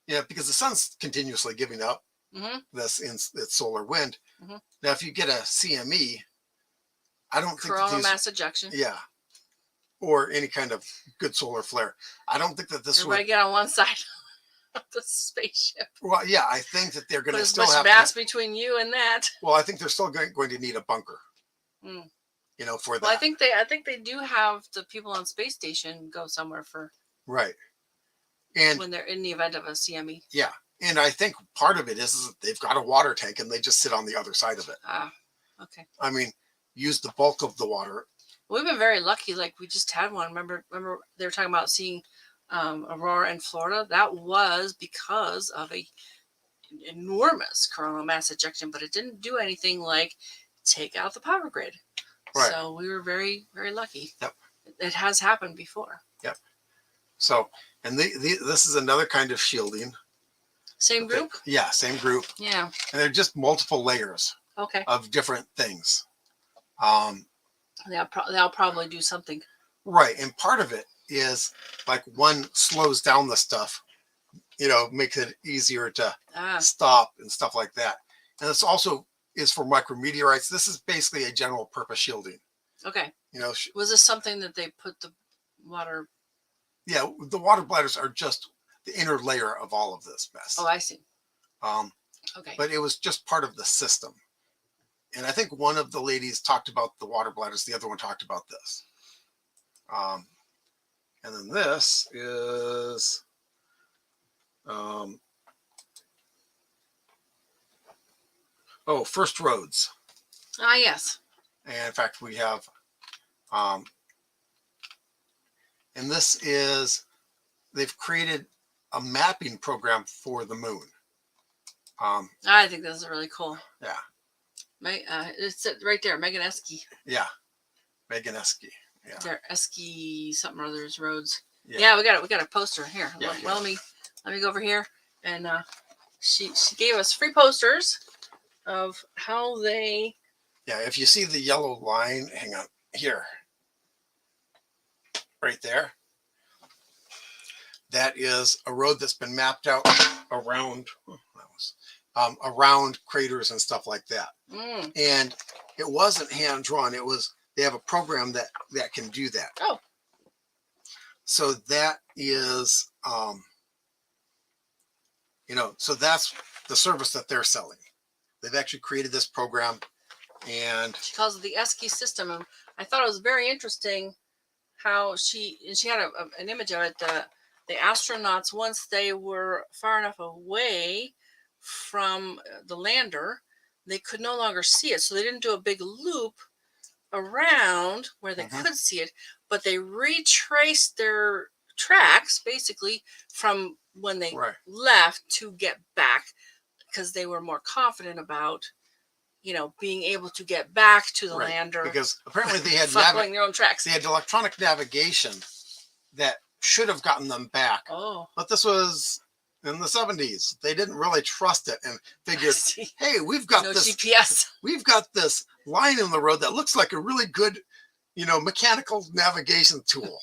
yeah, because the sun's continuously giving up Hmm. this in its solar wind. Mhm. Now, if you get a CME, I don't think that Coronal these, mass ejection. yeah, or any kind of good solar flare. I don't think that this Everybody would. get on one side of the spaceship. Well, yeah, I think that they're going Put to as still much have mass to. between you and that. Well, I think they're still going to need a bunker. Mm. You know, for that. Well, I think they do have the people on space station go somewhere for Right. And when they're in the event of a CME. yeah, and I think part of it is that they've got a water tank and they just sit on the other side of it. Ah, okay. I mean, use the bulk of the water. We've been very lucky. Like we just had one. Remember they were talking about seeing aurora in Florida. That was because of a enormous coronal mass ejection, but it didn't do anything like take out the power grid. Right. So we were very, very lucky. Yep. It has happened before. Yep. So, and this is another kind of shielding. Same group? Yeah, same group. Yeah. And they're just multiple layers Okay. of different things. They'll probably do something. Right. And part of it is like one slows down the stuff, you know, makes it easier to stop and stuff like that. And this also is for micrometeorites. This is basically a general purpose shielding. Okay. You know, was this something that they put the water? Yeah, the water bladders are just the inner layer of all of this mess. Oh, I see. Okay. But it was just part of the system. And I think one of the ladies talked about the water bladders. The other one talked about this. And then this is first roads. Ah, yes. And in fact, we have, and this is, they've created a mapping program for the moon. I think this is really cool. Yeah. It's right there, Megan Esky. Yeah. Megan Esky. Yeah. There, Esky something or other's roads. Yeah. Yeah, we got a poster here. Yeah, Well, let me go over here, and she gave us free posters of how they. Yeah, if you see the yellow line, hang on here, right there. That is a road that's been mapped out around around craters and stuff like that. And it wasn't hand drawn. It was, they have a program that can do that. Oh. So that is, you know, so that's the service that they're selling. They've actually created this program, and she calls it the Esky system. And I thought it was very interesting how she had an image of it. The astronauts, once they were far enough away from the lander, they could no longer see it. So they didn't do a big loop around where they could see it, but they retraced their tracks basically from when they left to get back, because they were more confident about, you know, being able to get back to the lander. Because apparently they had following their own tracks. They had electronic navigation that should have gotten them back. Oh. But this was in the 70s. They didn't really trust it and figured, hey, we've got this GPS. We've got this line in the road that looks like a really good, you know, mechanical navigation tool.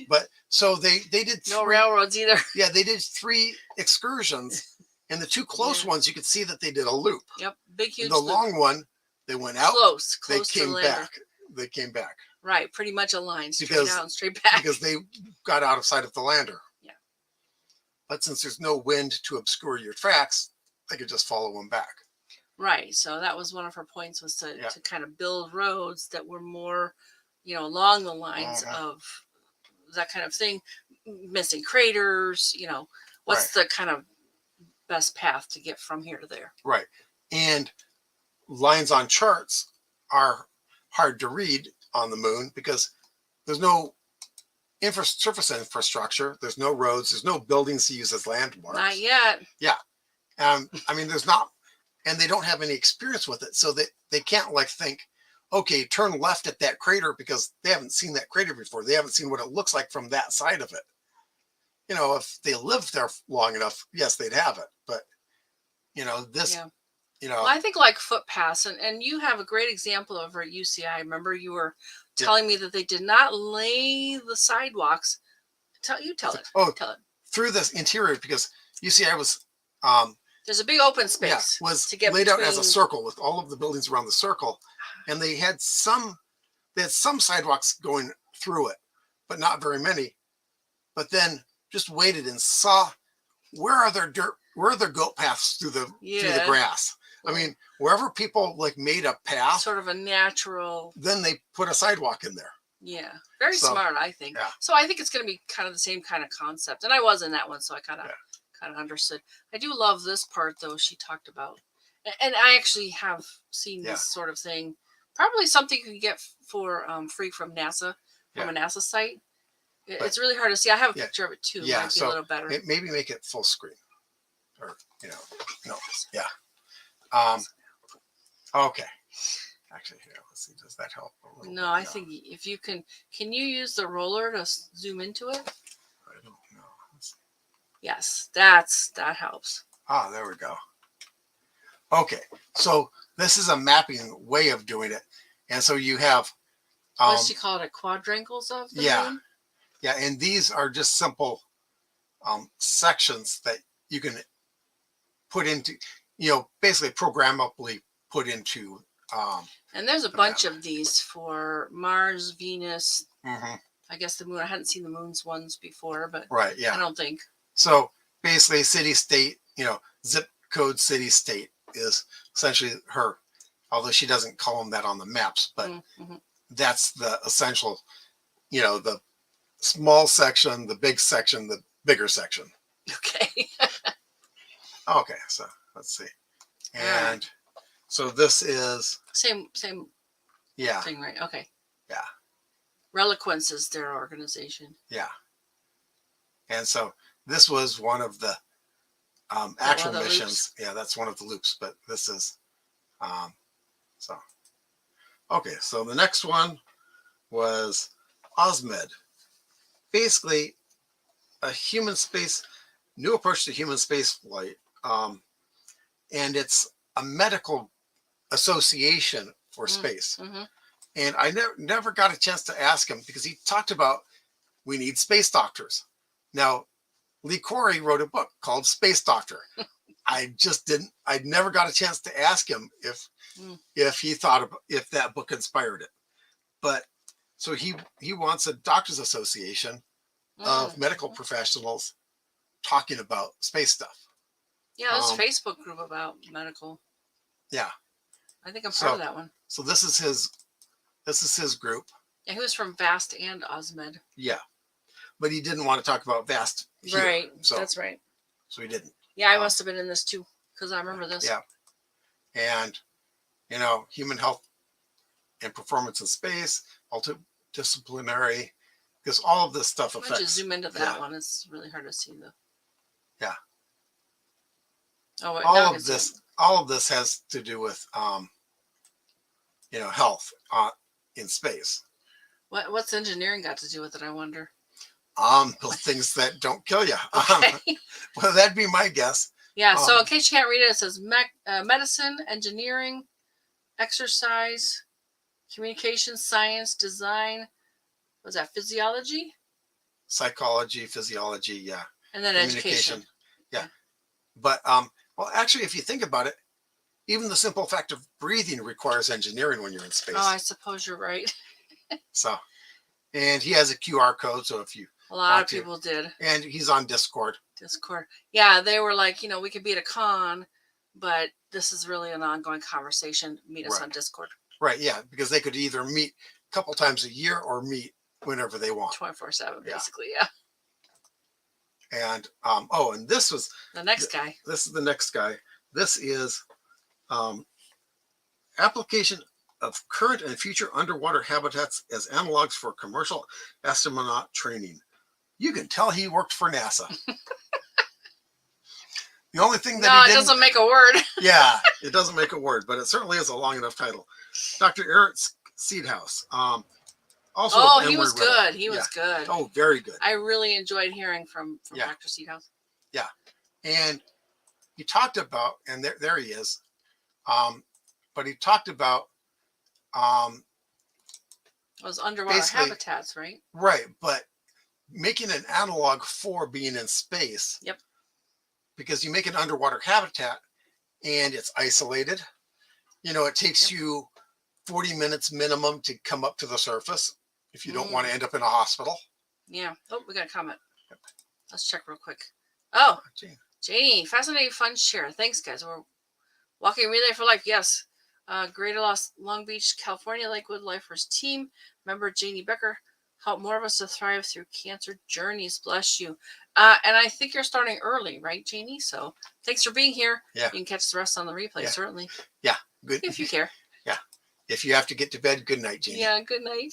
But so they did no railroads either. Yeah, they did 3 excursions, and the 2 close ones you could see that they did a loop. Yep, big huge. The loop. long one, they went out. Close they to came the lander. back. They came back. Right, pretty much a line, straight out and straight back. Because they got out of sight of the lander. Yeah. But since there's no wind to obscure your tracks, they could just follow them back. Right. So that was one of her points, was to kind of build roads that were more, you know, along the lines of that kind of thing, missing craters, you know, what's the kind of best path to get from here to there. Right. And lines on charts are hard to read on the moon because there's no surface infrastructure. There's no roads. There's no buildings to use as landmarks. Not yet. Yeah. I mean, there's not, and they don't have any experience with it. So they can't like think, okay, turn left at that crater because they haven't seen that crater before. They haven't seen what it looks like from that side of it. You know, if they lived there long enough, yes, they'd have it. But, you know, this, Yeah. you know, Well, I think like footpaths, and you have a great example over at UCI. Remember, you were telling me that they did not lay the sidewalks. Tell it. oh, Tell it. through this interior, because UCI was, There's a big open space. was to get laid out as a between- circle with all of the buildings around the circle, and they had some sidewalks going through it, but not very many. But then just waited and saw where are there goat paths through the grass. I mean, wherever people like made a path, sort of a natural. then they put a sidewalk in there. Yeah, very smart, I think. Yeah. So I think it's going to be kind of the same kind of concept. And I was in that one, so I kind of understood. I do love this part though. She talked about, and I actually have seen this sort of thing. Probably something you can get for free from NASA, from a NASA site. It's really hard to see. I have a picture of it too. Yeah, Might be so a little better. Maybe make it full screen, or okay. Actually, here, let's see. Does that help? No, I think if you can you use the roller to zoom into it? I don't know. Yes, that helps. Ah, there we go. Okay, so this is a mapping way of doing it, and so you have. What do you call it? Quadrangles of the moon? Yeah, and these are just simple sections that you can put into, basically programmably put into. And there's a bunch of these for Mars, Venus. Mm-hmm. I guess the moon. I hadn't seen the moon's ones before, but right, yeah. I don't think. So basically, city state, zip code city state is essentially her, although she doesn't call them that on the maps, but that's the essential, the small section, the big section, the bigger section. Okay. Okay, so let's see. And so this is same thing, right? Okay. Yeah. Reliquence is their organization. Yeah. And so this was one of the actual missions. Yeah, that's one of the loops, but this is so okay, so the next one was OSMED. Basically a new approach to human space flight. And it's a medical association for space. Mm-hmm. And I never got a chance to ask him because he talked about we need space doctors. Now, Lee Corey wrote a book called Space Doctor. I never got a chance to ask him if he thought if that book inspired it. But so he wants a doctors association of medical professionals talking about space stuff. Yeah, there's a Facebook group about medical. Yeah. I think I'm part of that one. So this is his group. Yeah, he was from VAST and OSMED. Yeah. But he didn't want to talk about VAST here, right. So, that's right. So he didn't. Yeah, I must have been in this too, because I remember this. Yeah. And, human health and performance in space, multidisciplinary, because all of this stuff affects. Why don't you zoom into that one? It's really hard to see the. Yeah. Oh, wait, all of this has to do with, health in space. What's engineering got to do with it? I wonder. Those things that don't kill you. Okay. Well, that'd be my guess. Yeah. So in case you can't read it, it says medicine, engineering, exercise, communication, science, design. Was that physiology? Psychology, physiology, yeah. And then education. Yeah. But well, actually, if you think about it, even the simple fact of breathing requires engineering when you're in space. Oh, I suppose you're right. So, and he has a QR code, so if you a lot of people did. And he's on Discord. Yeah, they were like, we could be at a con, but this is really an ongoing conversation. Meet us on Discord. Right, yeah, because they could either meet a couple times a year or meet whenever they want. 24/7, basically, yeah. And and this was the next guy. This is the next guy. This is application of current and future underwater habitats as analogs for commercial astronaut training. You can tell he worked for NASA. The only thing No, that he it didn't, doesn't make a word. yeah, it doesn't make a word, but it certainly is a long enough title. Dr. Eric Seedhouse. Also Oh, with he was Emory Riddle. good. He Yeah. was good. Oh, very good. I really enjoyed hearing from Yeah. Dr. Seedhouse. Yeah. And he talked about, and there he is. But he talked about Those underwater basically- habitats, right? right, but making an analog for being in space. Yep. Because you make an underwater habitat and it's isolated. You know, it takes Yep. you 40 minutes minimum to come up to the surface if you don't want Mm. to end up in a hospital. Yeah. Oh, we got a comment. Let's check real quick. Oh, Gee. Janie, fascinating fun share. Thanks, guys. We're walking relay for life. Yes. Greater Long Beach, California, Lakewood Lifers team member Janie Becker help more of us to thrive through cancer journeys. Bless you. And I think you're starting early, right, Janie? So thanks for being here. Yeah. You can catch the rest on the replay, Yeah. certainly. Yeah. Good. If you care. If you have to get to bed, good night, Jeannie. Yeah. Good night.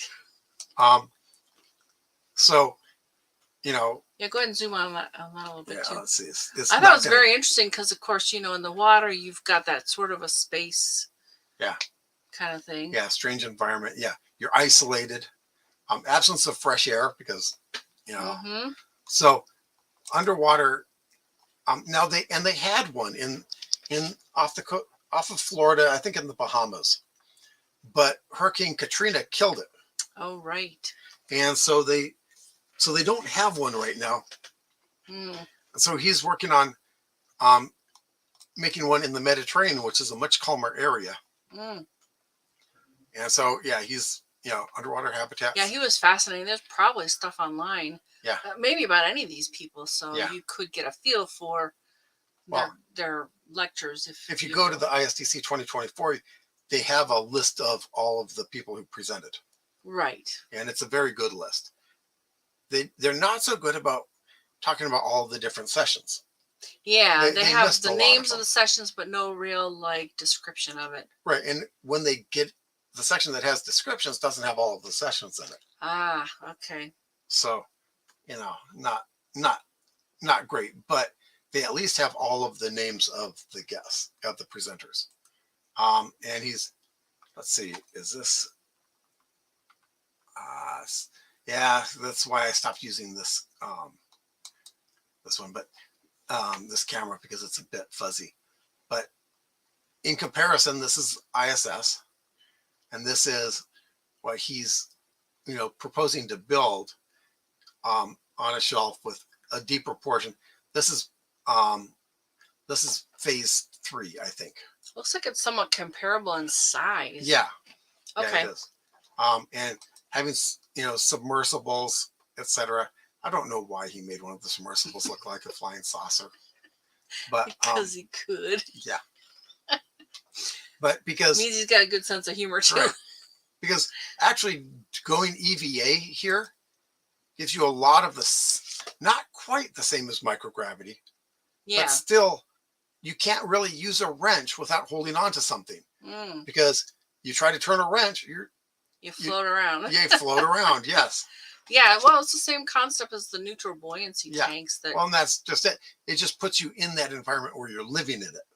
So, you know, Yeah. Go ahead and zoom on that a little bit yeah, too. let's see. It's I thought not it was gonna- very interesting because, of course, you know, in the water, you've got that sort of a space. Yeah. Kind of thing. Yeah, strange environment. Yeah, you're isolated. Absence of fresh air because, you know. Mm-hmm. So underwater. Now they had one in off of Florida, I think in the Bahamas, but Hurricane Katrina killed it, Oh, right. and so they don't have one right now. Mm. So he's working on making one in the Mediterranean, which is a much calmer area. Mm. And so, yeah, he's, you know, underwater habitats. Yeah, he was fascinating. There's probably stuff online. Yeah. Maybe about any of these people, so Yeah. you could get a feel for Well, their lectures. if you go to the ISDC 2024, they have a list of all of the people who presented, right. and it's a very good list. They're not so good about talking about all the different sessions. Yeah, They they have missed a the lot names of of the sessions, but no real like description of it. Right, and when they get the section that has descriptions, doesn't have all of the sessions in it. Ah, okay. So, you know, not great, but they at least have all of the names of the guests, of the presenters. And he's, let's see, is this? Yeah, that's why I stopped using this this one, but this camera, because it's a bit fuzzy. But in comparison, this is ISS, and this is what he's, you know, proposing to build on a shelf with a deeper portion. This is phase 3, I think. Looks like it's somewhat comparable in size. Yeah. Okay. Yeah, it is. And having, you know, submersibles, etc. I don't know why he made one of the submersibles look like a flying saucer, but Because he could. yeah. But because Means he's got a good sense of humor too. right, because actually going EVA here gives you a lot of this, not quite the same as microgravity, Yeah. but still you can't really use a wrench without holding on to something, Mm. because you try to turn a wrench, You float around. you float around. Yes. Yeah, well, it's the same concept as the neutral buoyancy Yeah. tanks that Well, and that's just it. It just puts you in that environment where you're living in it.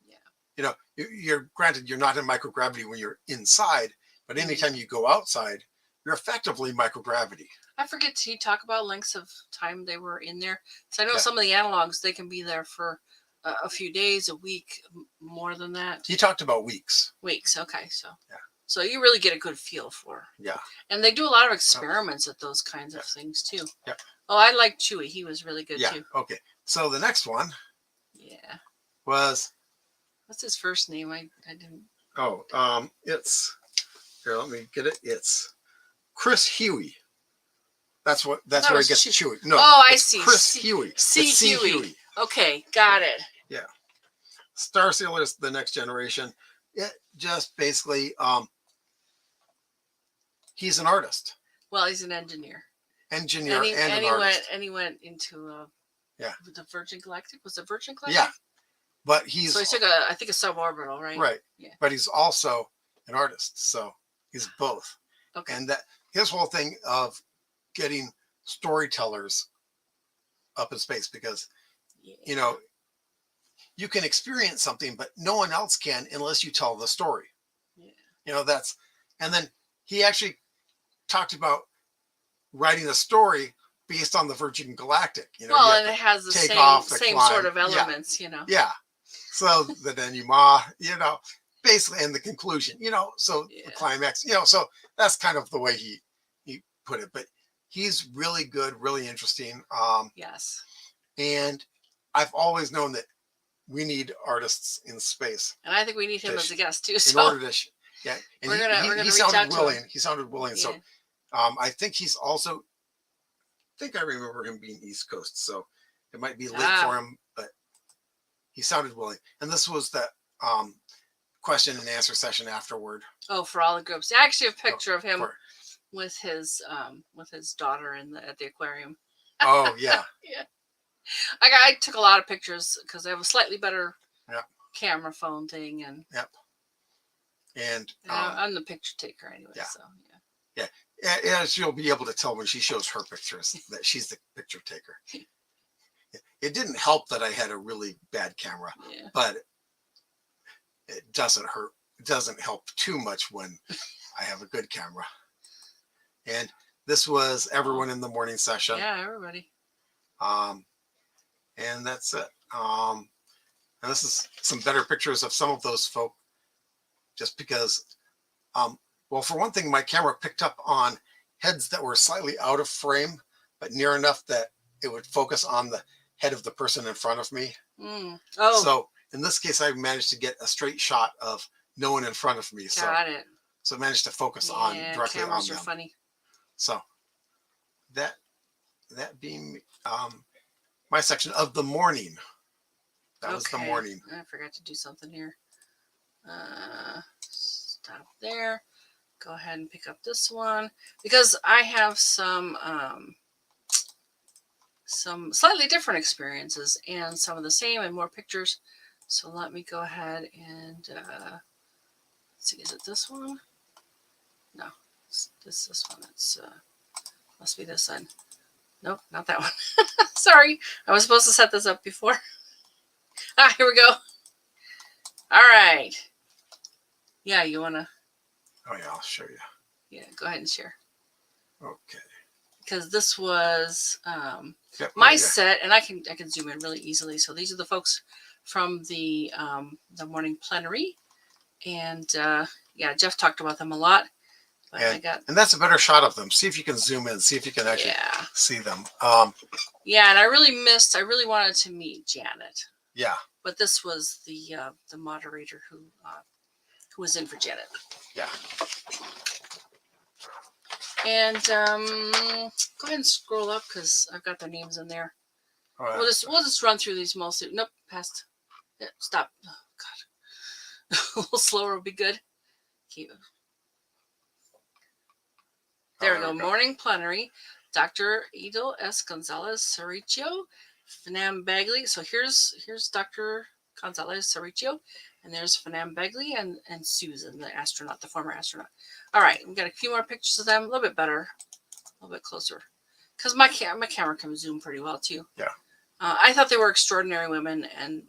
Yeah. You know, you're granted you're not in microgravity when you're inside, but Mm-hmm. anytime you go outside, you're effectively microgravity. I forget to talk about lengths of time they were in there. So I know Yeah. some of the analogs, they can be there for a few days, a week, more than that. He talked about weeks. Weeks. Okay. So, Yeah. So you really get a good feel for. Yeah. And they do a lot of experiments at those kinds of things too. Yeah. Oh, I like Chewy. He was really good Yeah. too. Okay. So the next one Yeah. was, What's his first name? I didn't. it's, here, let me get it. It's Chris Huey. That's That where was it gets Chew- Chewy. No, Oh, I it's see. Chris C- Huey. C. It's C. Huey. Okay, got it. Star Sailor is the next generation. It just basically, he's an artist, Well, he's an engineer. engineer, And he, and an he artist. went into Yeah. the Virgin Galactic. Was it Virgin Galactic? Yeah, but he's So he took I think a suborbital, right? right. Yeah. But he's also an artist, so he's both. Okay. And that his whole thing of getting storytellers up in space, because Yeah. you know you can experience something, but no one else can unless you tell the story. Yeah. You know, and then he actually talked about writing a story based on the Virgin Galactic. You know, well, you and it has the take same off, same climb. sort of Yeah. elements, you know. Yeah. So the denouement, you know, basically, and the conclusion, you know, so Yeah. the climax, you know, so that's kind of the way he put it. But he's really good, really interesting. Yes. And I've always known that we need artists in space And I think we need him as a guest too. in So order to, yeah. And we're gonna he reach out sounded to him. willing. He sounded willing. Yeah. So I think he's also, I think I remember him being East Coast. So it might be late for him, but he sounded willing. And this was the question and answer session afterward. Oh, for all the groups. I actually have a picture of him with his daughter at the aquarium. Oh yeah. Yeah. I took a lot of pictures because I have a slightly better camera phone thing, and and I'm the picture taker anyway. Yeah. So yeah, she'll be able to tell when she shows her pictures that she's the picture taker. It didn't help that I had a really bad camera, but it doesn't hurt. It doesn't help too much when I have a good camera. And this was everyone in the morning session. Yeah, everybody. And that's it. And this is some better pictures of some of those folk, just because, well, for one thing, my camera picked up on heads that were slightly out of frame, but near enough that it would focus on the head of the person in front of me. Oh, so in this case, I managed to get a straight shot of no one in front of me. Got it. So I managed to focus on directly on them. Cameras are funny. So that being my section of the morning. That was the morning. I forgot to do something here. Stop there. Go ahead and pick up this one because I have some slightly different experiences and some of the same and more pictures. So let me go ahead and let's see. Is it this one? No, this one. It's must be this one. Nope, not that one. Sorry, I was supposed to set this up before. Here we go. All right. Yeah, you wanna? Oh yeah, I'll show you. Yeah, go ahead and share. Okay. Because this was my set, and I can zoom in really easily. So these are the folks from the morning plenary, and Jeff talked about them a lot. But and that's a better shot of them. See if you can zoom in. See if you can actually see them. Yeah, and I really wanted to meet Janet. Yeah. But this was the moderator who was in for Janet. Yeah. And go ahead and scroll up because I've got their names in there. All right. We'll just run through these mostly. Nope, past. Yeah, stop. Oh God, a little slower would be good. Keep it. There we go. Morning plenary. Dr. Edel S. Gonzalez Cerricho, Fanam Bagley. So here's Dr. Gonzalez Cerricho, and there's Fanam Bagley and Susan, the astronaut, the former astronaut. All right, we've got a few more pictures of them, a little bit better, a little bit closer, because my camera can zoom pretty well too. Yeah. I thought they were extraordinary women and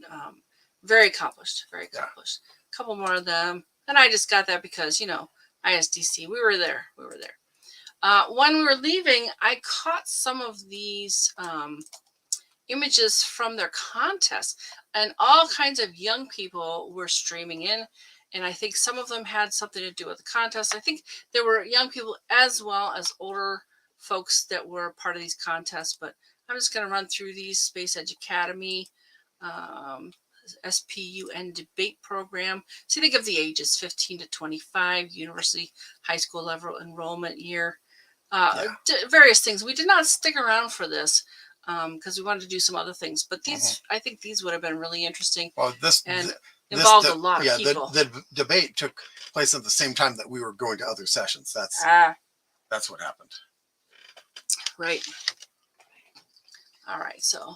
very accomplished, very accomplished. A couple more of them, and I just got that because ISDC. We were there. When we were leaving, I caught some of these images from their contest, and all kinds of young people were streaming in, and I think some of them had something to do with the contest. I think there were young people as well as older folks that were part of these contests, but I'm just going to run through these. Space Edge Academy, SPUN debate program. So think of the ages 15 to 25, university, high school level enrollment year. Various things. We did not stick around for this because we wanted to do some other things, but these I think these would have been really interesting. Well, involved a lot of people. The debate took place at the same time that we were going to other sessions. That's what happened. Right. All right. So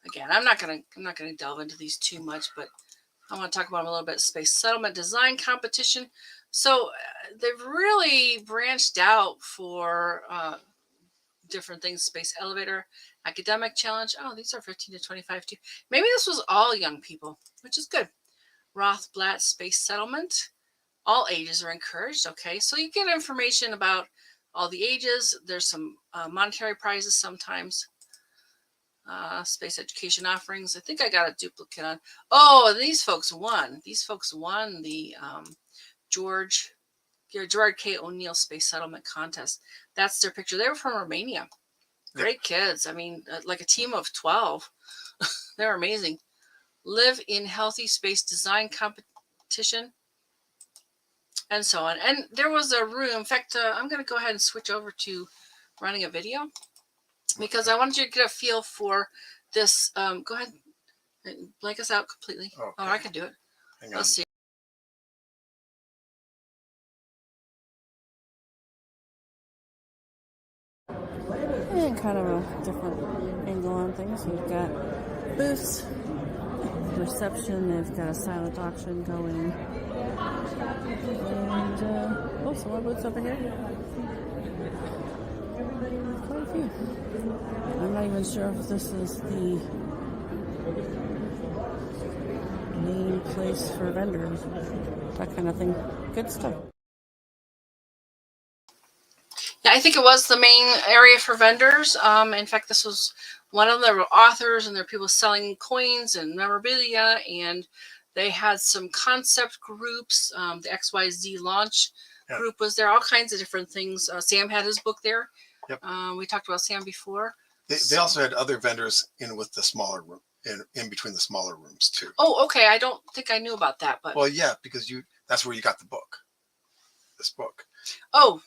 again, I'm not gonna delve into these too much, but I want to talk about them a little bit. Space settlement design competition. So they've really branched out for different things. Space elevator Academic challenge. Oh, these are 15 to 25 too. Maybe this was all young people, which is good. Rothblatt Space Settlement. All ages are encouraged. Okay, so you get information about all the ages. There's some monetary prizes sometimes. Space education offerings. I think I got a duplicate on. Oh, these folks won. These folks won the Gerard K. O'Neill Space Settlement Contest. That's their picture. They were from Romania. Great kids. I mean, like a team of 12. They're amazing. Live in Healthy Space Design Competition. And so on. And there was a room. In fact, I'm going to go ahead and switch over to running a video because I wanted you to get a feel for this. Go ahead and blank us out completely. Okay. Oh, I can do it. Let's see. And kind of a different angle on things. We've got booths, reception. They've got a silent auction going. And some more booths over here. Quite a few. I'm not even sure if this is the main place for vendors, that kind of thing. Good stuff. Yeah, I think it was the main area for vendors. In fact, this was one of them. There were authors and there were people selling coins and memorabilia, and they had some concept groups. The XYZ launch group was there. All kinds of different things. Sam had his book there. Yep. We talked about Sam before. They also had other vendors in with the smaller room, in between the smaller rooms too. Oh, okay. I don't think I knew about that, but well, yeah, because that's where you got the book. This book. Oh.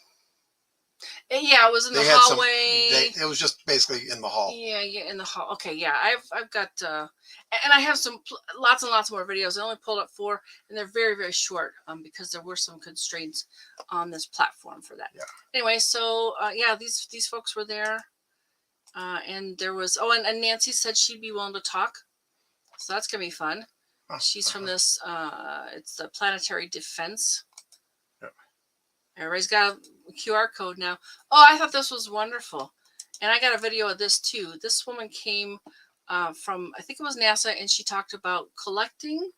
Yeah, it was in the hallway. It was just basically in the hall. Yeah, in the hall. Okay, yeah, I've got, and I have some lots and lots more videos. I only pulled up 4, and they're very, very short, because there were some constraints on this platform for that. Yeah. Anyway, so yeah, these folks were there, and there was and Nancy said she'd be willing to talk, so that's gonna be fun. She's from this. It's the Planetary Defense. Everybody's got a QR code now. Oh, I thought this was wonderful. And I got a video of this too. This woman came from, I think it was NASA, and she talked about collecting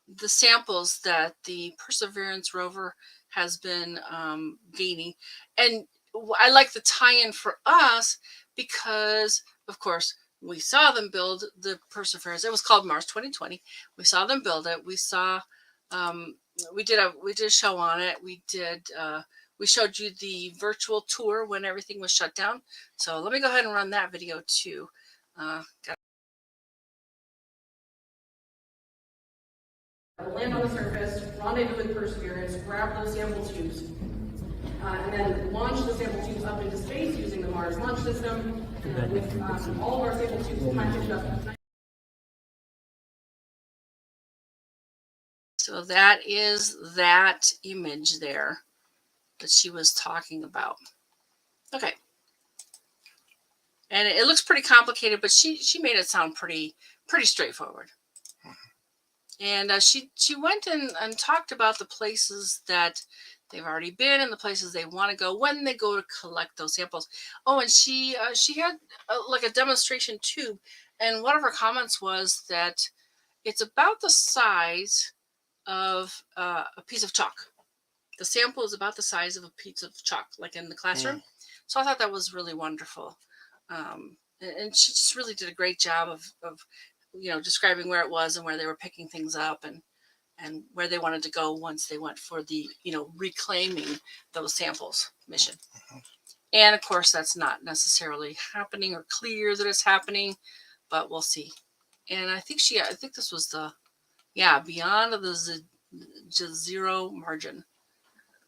the samples that the Perseverance rover has been gaining. And I like the tie-in for us because, of course, we saw them build the Perseverance. It was called Mars 2020. We saw them build it. We saw... we did a show on it. We showed you the virtual tour when everything was shut down. So let me go ahead and run that video too. Land on the surface, rendezvous with Perseverance, grab those sample tubes, and then launch the sample tubes up into space using the Mars launch system with all of our sample tubes packaged up. So that is that image there that she was talking about. Okay. And it looks pretty complicated, but she made it sound pretty straightforward. And she went and talked about the places that they've already been and the places they want to go when they go to collect those samples. Oh, and she had like a demonstration tube, and one of her comments was that it's about the size of a piece of chalk. The sample is about the size of a piece of chalk, like in the classroom. So I thought that was really wonderful. And she just really did a great job of describing where it was and where they were picking things up and where they wanted to go once they went for the, reclaiming those samples mission. And of course, that's not necessarily happening or clear that it's happening, but we'll see. And I think this was beyond the zero margin.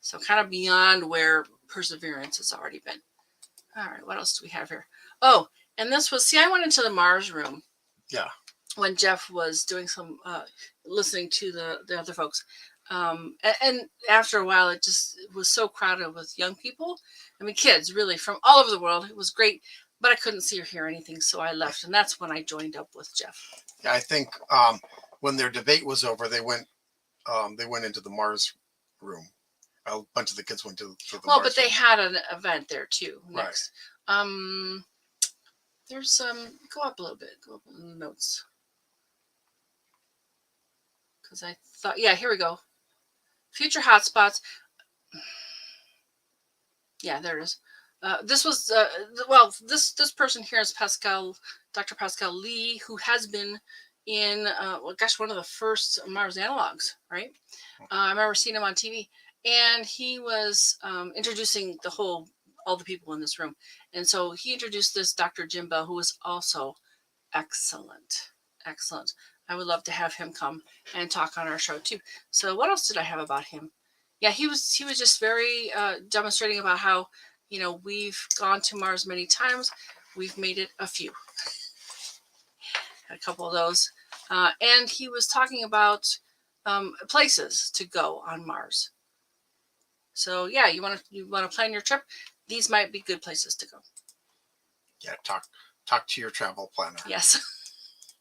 So kind of beyond where Perseverance has already been. All right, what else do we have here? Oh, and this was, I went into the Mars room. Yeah. When Jeff was doing some listening to the other folks. And after a while, it was so crowded with young people. I mean, kids really from all over the world. It was great, but I couldn't see or hear anything. So I left. And that's when I joined up with Jeff. Yeah, I think when their debate was over, they went into the Mars room. A bunch of the kids went to the Mars but they room. had an event there too. Next. Right. There's go up a little bit. Go up in the notes. Because I thought, yeah, here we go. Future hotspots. Yeah, there it is. This was this person here is Dr. Pascal Lee, who has been in one of the first Mars analogs, right? I remember seeing him on TV, and he was introducing all the people in this room, and so he introduced this Dr. Jim Bell, who was also excellent. I would love to have him come and talk on our show too. So what else did I have about him? Yeah, he was just very demonstrating about how, we've gone to Mars many times. We've made it a few. A couple of those. And he was talking about places to go on Mars. So yeah, you want to plan your trip? These might be good places to go. Yeah, talk to your travel planner. Yes,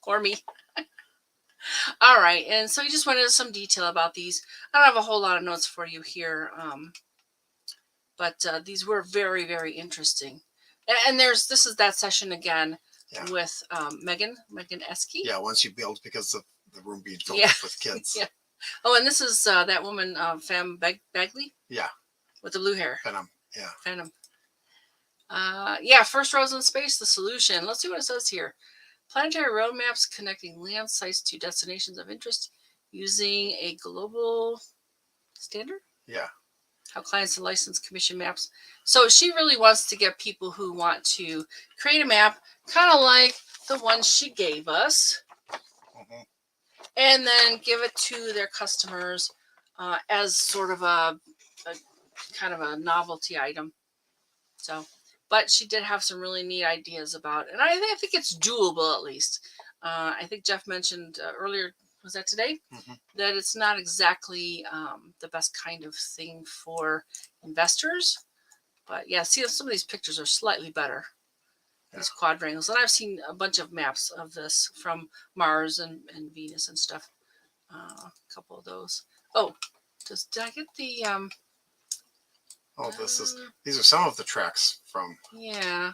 or me. All right, and so you just wanted some detail about these. I don't have a whole lot of notes for you here, but these were very, very interesting. And this is that session again with Megan Esky. Yeah, once you build, because of the room being filled Yeah. up with kids. Yeah. Oh, and this is that woman, Pam Bagley. Yeah. With the blue hair. Phantom. Yeah. Phantom. Yeah, first rows in space, the solution. Let's see what it says here. Planetary roadmaps connecting land sites to destinations of interest using a global standard. Yeah. How clients and license commission maps. So she really wants to get people who want to create a map, kind of like the one she gave us, and then give it to their customers as sort of a kind of a novelty item. So, but she did have some really neat ideas about it. And I think it's doable, at least. I think Jeff mentioned earlier, was that today? That it's not exactly the best kind of thing for investors. But yeah, see, some of these pictures are slightly better. Yeah. These quadrangles. And I've seen a bunch of maps of this from Mars and Venus and stuff. A couple of those. Oh, did I get the... these are some of the tracks from... Yeah.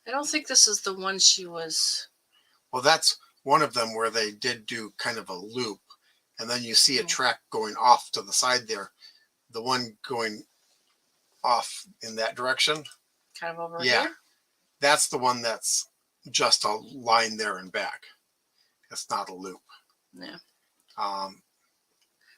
I don't think this is the one she was... Well, that's one of them where they did do kind of a loop, and then you see a track going off to the side there. The one going off in that direction. Kind of over here? That's the one that's just a line there and back. It's not a loop. Yeah.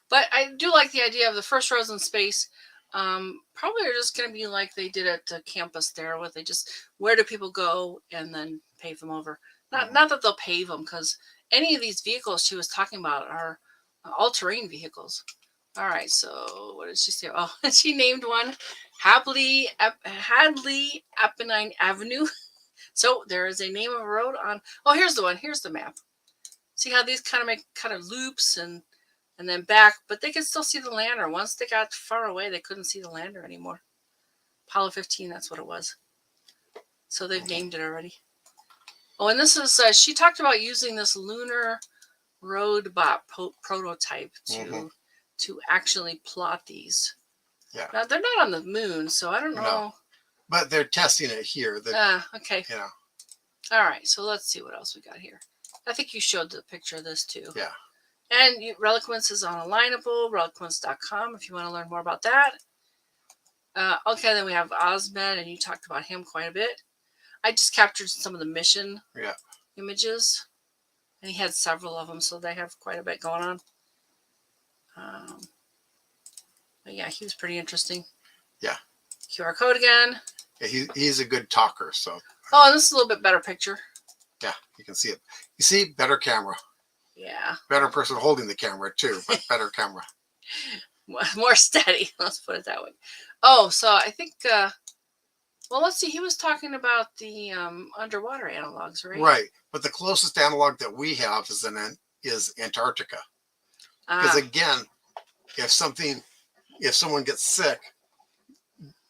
But I do like the idea of the first rows in space. Probably are just going to be like they did at the campus there, where they just, where do people go and then pave them over. Not that they'll pave them, because any of these vehicles she was talking about are all-terrain vehicles. All right, so what did she say? Oh, she named one Hadley Apennine Avenue. So there is a name of a road on. Oh, here's the one. Here's the map. See how these kind of make loops and then back, but they could still see the lander. Once they got far away, they couldn't see the lander anymore. Apollo 15, that's what it was. So they've named it already. Oh, and this is, she talked about using this lunar roadbot prototype to actually plot these. Yeah. Now, they're not on the moon, so I don't know. No. But they're testing it here. Okay. Yeah. All right, so let's see what else we got here. I think you showed the picture of this too. Yeah. And Reliquence is on Alignable, reliquence.com if you want to learn more about that. Okay, then we have Osmed, and you talked about him quite a bit. I just captured some of the mission images, and he had several of them, so they have quite a bit going on. But yeah, he was pretty interesting. Yeah. QR code again. Yeah, he's a good talker, so. Oh, and this is a little bit better picture. Yeah, you can see it. You see, better camera. Yeah. Better person holding the camera too, but better camera. More steady. Let's put it that way. Oh, so I think, well, let's see. He was talking about the underwater analogs, right? Right. But the closest analog that we have is Antarctica. Because again, if someone gets sick,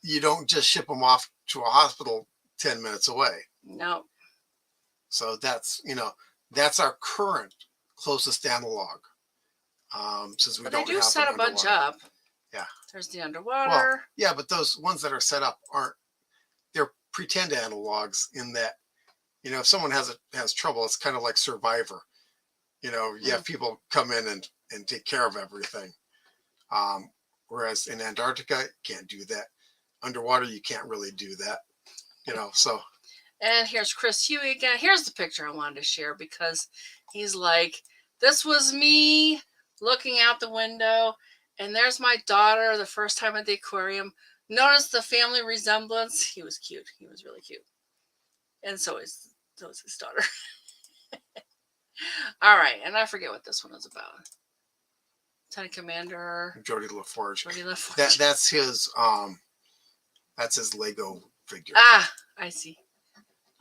you don't just ship them off to a hospital 10 minutes away. No. So that's our current closest analog. Since we but don't they do have set a bunch up. Yeah. There's the underwater. Well, yeah, but those ones that are set up they're pretend analogs in that, you know, if someone has trouble, it's kind of like Survivor. You know, you have people come in and take care of everything. Whereas in Antarctica, you can't do that. Underwater, you can't really do that. You know, so. And here's Chris Huey again. Here's the picture I wanted to share because he's like, this was me looking out the window, and there's my daughter the first time at the aquarium. Notice the family resemblance. He was cute. He was really cute. And so is his daughter. All right, and I forget what this one is about. Lieutenant Commander Jody LaForge. Jody LaForge. That's his Lego figure. Ah, I see.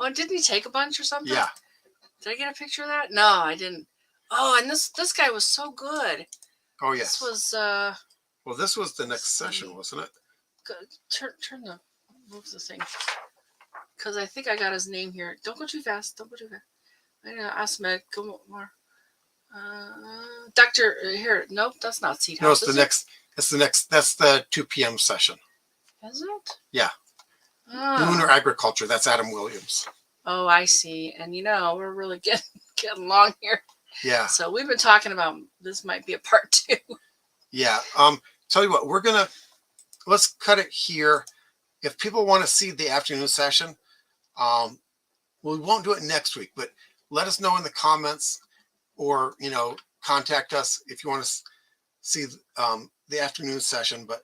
Oh, didn't he take a bunch or something? Yeah. Did I get a picture of that? No, I didn't. Oh, and this guy was so good. Oh yes. This was well, this was the next session, wasn't it? Move the thing. Because I think I got his name here. Don't go too fast. Don't go too fast. I know, ask Meg. Go more. Doctor, here. Nope, that's not Seed No, House. it's the next. It's the next. That's the 2 p.m. session. Is it? Yeah. Oh. Lunar Agriculture. That's Adam Williams. Oh, I see. And you know, we're really getting along here. Yeah. So we've been talking about this might be a part 2. Yeah. Tell you what, let's cut it here. If people want to see the afternoon session, we won't do it next week, but let us know in the comments, or, you know, contact us if you want to see the afternoon session. But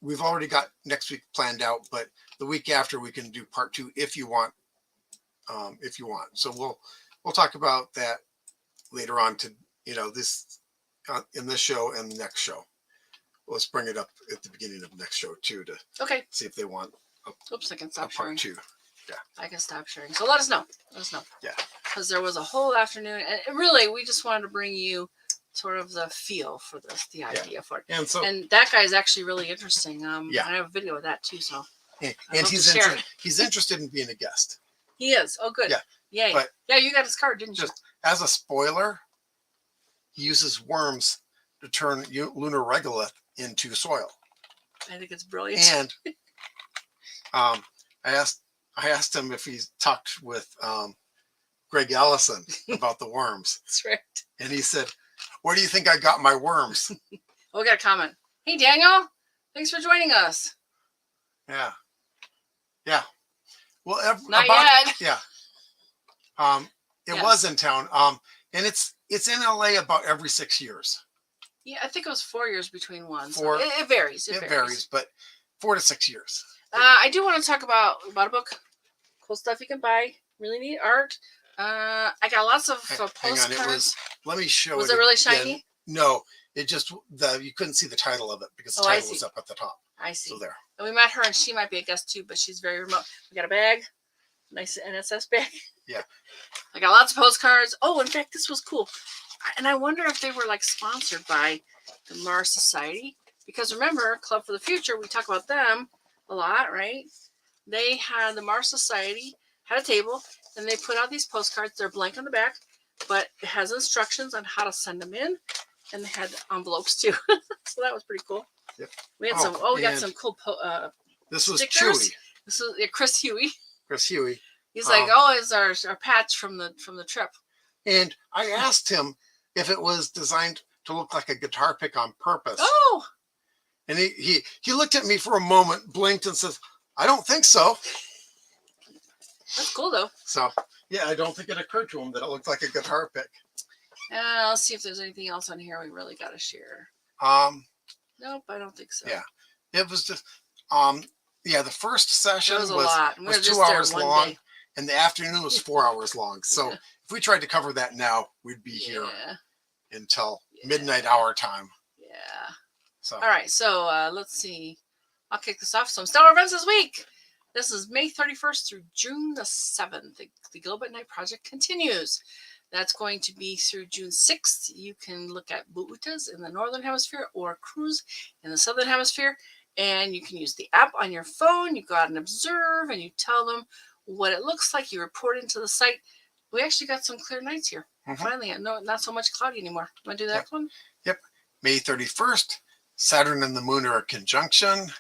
we've already got next week planned out, but the week after we can do part 2 if you want. So we'll talk about that later on to, you know, this in this show and the next show. Let's bring it up at the beginning of next show too, to see if they want Oops, I can stop part sharing. 2. Yeah. I can stop sharing. So let us know. Let us know. Yeah. Because there was a whole afternoon, and really, we just wanted to bring you sort of the feel for this, the idea for it. And so, And that guy is actually really interesting. Yeah. I have a video of that too. So and love to share it. he's interested in being a guest. he is. Oh, good. Yeah. Yay. But Yeah, you got his card, didn't you? Just as a spoiler, he uses worms to turn lunar regolith into soil. I think it's brilliant. And I asked him if he's talked with Greg Allison about the worms, That's right. and he said, "Where do you think I got my worms?" Oh, we got a comment. Hey, Daniel. Thanks for joining us. Yeah. Well, Not yet. Yeah. It Yes. was in town. And it's in LA about every 6 years. Yeah, I think it was 4 years between one. So 4. it varies. It varies, but 4 to 6 years. I do want to talk about a book. Cool stuff you can buy. Really neat art. I got lots of Hang on, postcards. let me show Was it it really again. shiny? No, it just, you couldn't see the title of it because the Oh, I title was see. up at the top. I see. So there. And we met her, and she might be a guest too, but she's very remote. We got a bag, nice NSS bag. Yeah. I got lots of postcards. Oh, in fact, this was cool. And I wonder if they were like sponsored by the Mars Society, because remember, Club for the Future, we talk about them a lot, right? They had the Mars Society had a table, and they put out these postcards. They're blank on the back, but it has instructions on how to send them in, and they had envelopes too. So that was pretty cool. Yep. We had we got some cool this was stickers. Chewy. This is Chris Huey. Chris Huey. He's like, oh, it's our patch from the trip. And I asked him if it was designed to look like a guitar pick on purpose. Oh. And he looked at me for a moment, blinked, and says, "I don't think so." That's cool though. So yeah, I don't think it occurred to him that it looked like a guitar pick. Let's see if there's anything else on here we really got to share. Nope, I don't think so. Yeah, it was just the first session was a lot. We were was just 2 there hours one long, day. and the afternoon was 4 hours long. So if we tried to cover that now, we'd be here until midnight our time. Yeah. So all right, so let's see. I'll kick this off. Some stellar events this week. This is May 31st through June the 7th. The Globe at Night project continues. That's going to be through June 6th. You can look at buutas in the Northern Hemisphere or cruise in the Southern Hemisphere. And you can use the app on your phone. You go out and observe, and you tell them what it looks like. You report into the site. We actually got some clear nights here. Finally, no, not so much cloudy anymore. Want to do that one? Yep. May 31st, Saturn and the Moon are in conjunction.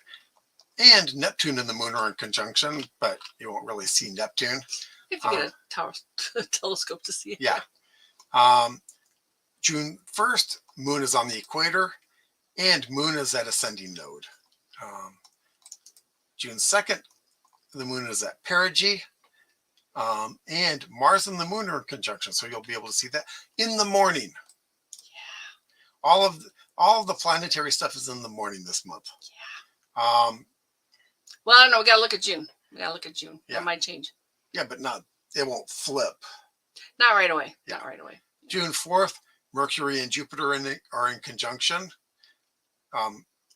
And Neptune and the moon are in conjunction, but you won't really see Neptune. If you get a telescope to see it. Yeah. June 1st, moon is on the equator and moon is at ascending node. June 2nd, the moon is at perigee. And Mars and the moon are in conjunction, so you'll be able to see that in the morning. Yeah. All of the planetary stuff is in the morning this month. Yeah. Well, I don't know. We gotta look at June. Yeah. That might change. Yeah, but it won't flip. Not right away. Yeah. Not right away. June 4th, Mercury and Jupiter are in conjunction.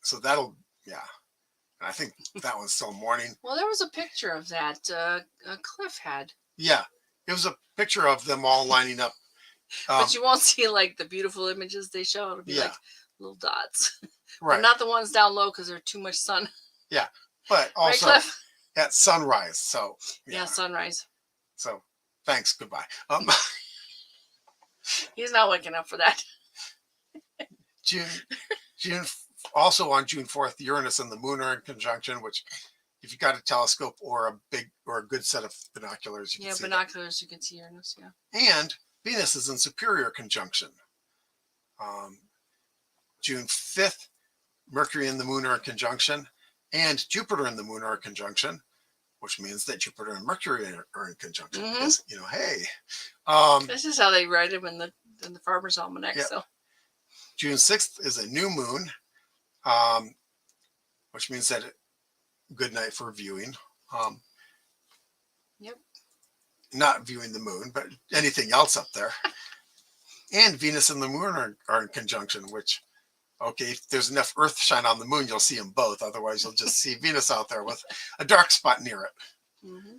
So that'll, yeah. And I think that one's still morning. Well, there was a picture of that Cliff had. Yeah, it was a picture of them all lining up. But you won't see like the beautiful images they show. It'll be like little dots. Right. But not the ones down low because there's too much sun. Yeah, but also right, Cliff? At sunrise. So yeah, sunrise. So thanks. Goodbye. He's not waking up for that. June. Also on June 4th, Uranus and the moon are in conjunction, which if you got a telescope or a good set of binoculars, you can see binoculars, you can see Uranus, yeah. And Venus is in superior conjunction. June 5th, Mercury and the moon are in conjunction, and Jupiter and the moon are in conjunction, which means that Jupiter and Mercury are in conjunction. Mm-hmm. Because, hey. This is how they write them in the Farmer's Almanac. Yeah. So June 6th is a new moon. Which means that good night for viewing. Yep. Not viewing the moon, but anything else up there. And Venus and the moon are in conjunction, which, okay, if there's enough earth shine on the moon, you'll see them both. Otherwise, you'll just see Venus out there with a dark spot near it. Mm-hmm.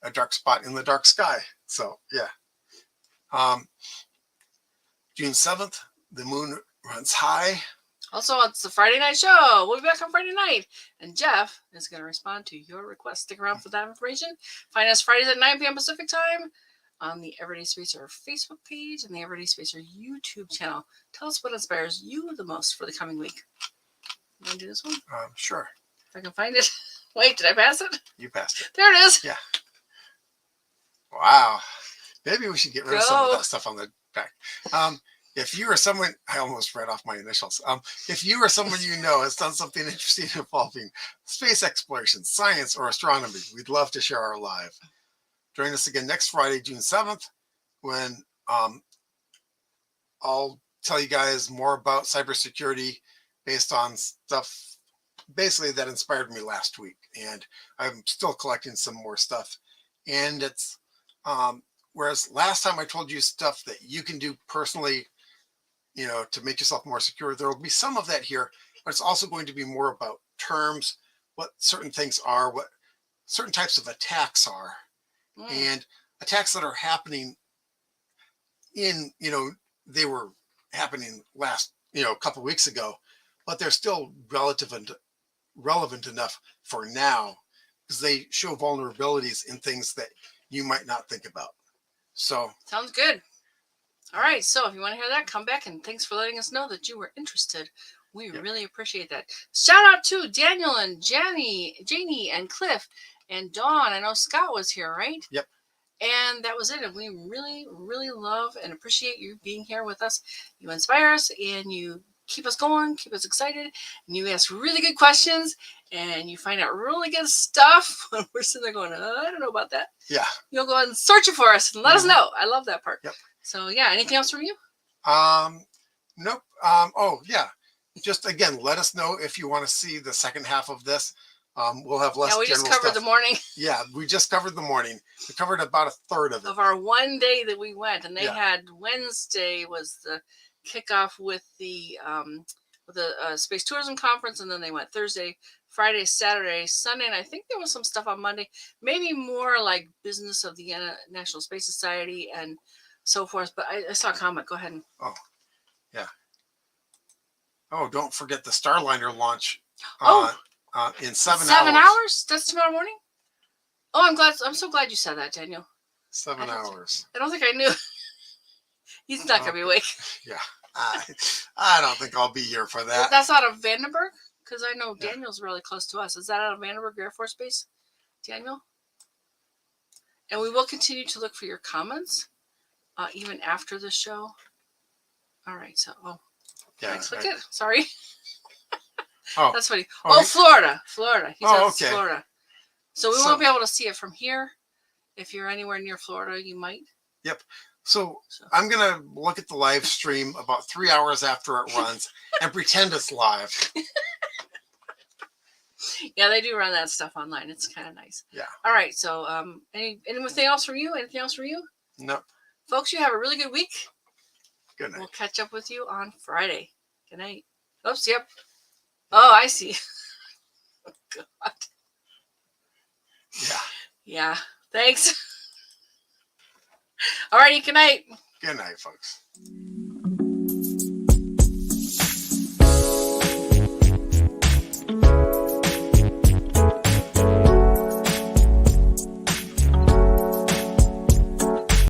A dark spot in the dark sky. So, yeah. June 7th, the moon runs high. Also, it's the Friday night show. We'll be back on Friday night. And Jeff is going to respond to your request. Stick around for that information. Find us Fridays at 9 p.m. Pacific time on the Everyday Spacer Facebook page and the Everyday Spacer YouTube channel. Tell us what inspires you the most for the coming week. You want to do this one? Sure. If I can find it. Wait, did I pass it? You passed it. There it is. Yeah. Wow. Maybe we should get rid of some of that stuff on the back. If you or someone, I almost read off my initials. If you or someone you know has done something interesting involving space exploration, science, or astronomy, we'd love to share our live. Join us again next Friday, June 7th, when I'll tell you guys more about cybersecurity based on stuff basically that inspired me last week. And I'm still collecting some more stuff. And it's, whereas last time I told you stuff that you can do personally, to make yourself more secure, there will be some of that here, but it's also going to be more about terms, what certain things are, what certain types of attacks are, and attacks that are happening they were happening last, a couple of weeks ago, but they're still relevant enough for now because they show vulnerabilities in things that you might not think about. So sounds good. All right, so if you want to hear that, come back, and thanks for letting us know that you were interested. We really appreciate that. Shout out to Daniel and Janie and Cliff and Dawn. I know Scott was here, right? Yep. And that was it. And we really, really love and appreciate you being here with us. You inspire us, and you keep us going, keep us excited, and you ask really good questions, and you find out really good stuff when we're sitting there going, I don't know about that. Yeah. You'll go and search it for us and let us know. I love that part. Yep. So, yeah, anything else from you? Nope. Just again, let us know if you want to see the second half of this. We'll have less. Yeah, we just covered stuff. the morning. Yeah, we just covered the morning. We covered about a third of it. Of our one day that we went, and they had Wednesday was the kickoff with the Space Tourism Conference, and then they went Thursday, Friday, Saturday, Sunday, and I think there was some stuff on Monday, maybe more like business of the National Space Society and so forth. But I saw a comment. Go ahead. Oh, yeah. Oh, don't forget the Starliner launch. In 7 hours. 7 hours? That's tomorrow morning? Oh, I'm so glad you said that, Daniel. 7 hours. I don't think I knew. He's not going to be awake. Yeah. I don't think I'll be here for that. That's out of Vandenberg? Because I know Yeah. Daniel's really close to us. Is that out of Vandenberg Air Force Base, Daniel? And we will continue to look for your comments, even after the show. All right. So, Yeah. I click it. Sorry. Oh, That's funny. oh, Oh, Florida. He Oh, says okay. Florida. So we won't be able to see it from here. If you're anywhere near Florida, you might. Yep. So I'm going to look at the live stream about 3 hours after it runs and pretend it's live. Yeah, they do run that stuff online. It's kind of nice. Yeah. All right. So, anything else from you? Anything else from you? Nope. Folks, you have a really good week. Good night. We'll catch up with you on Friday. Good night. Oops. Yep. Oh, I see. God. Yeah. Yeah. Thanks. All righty. Good night. Good night, folks.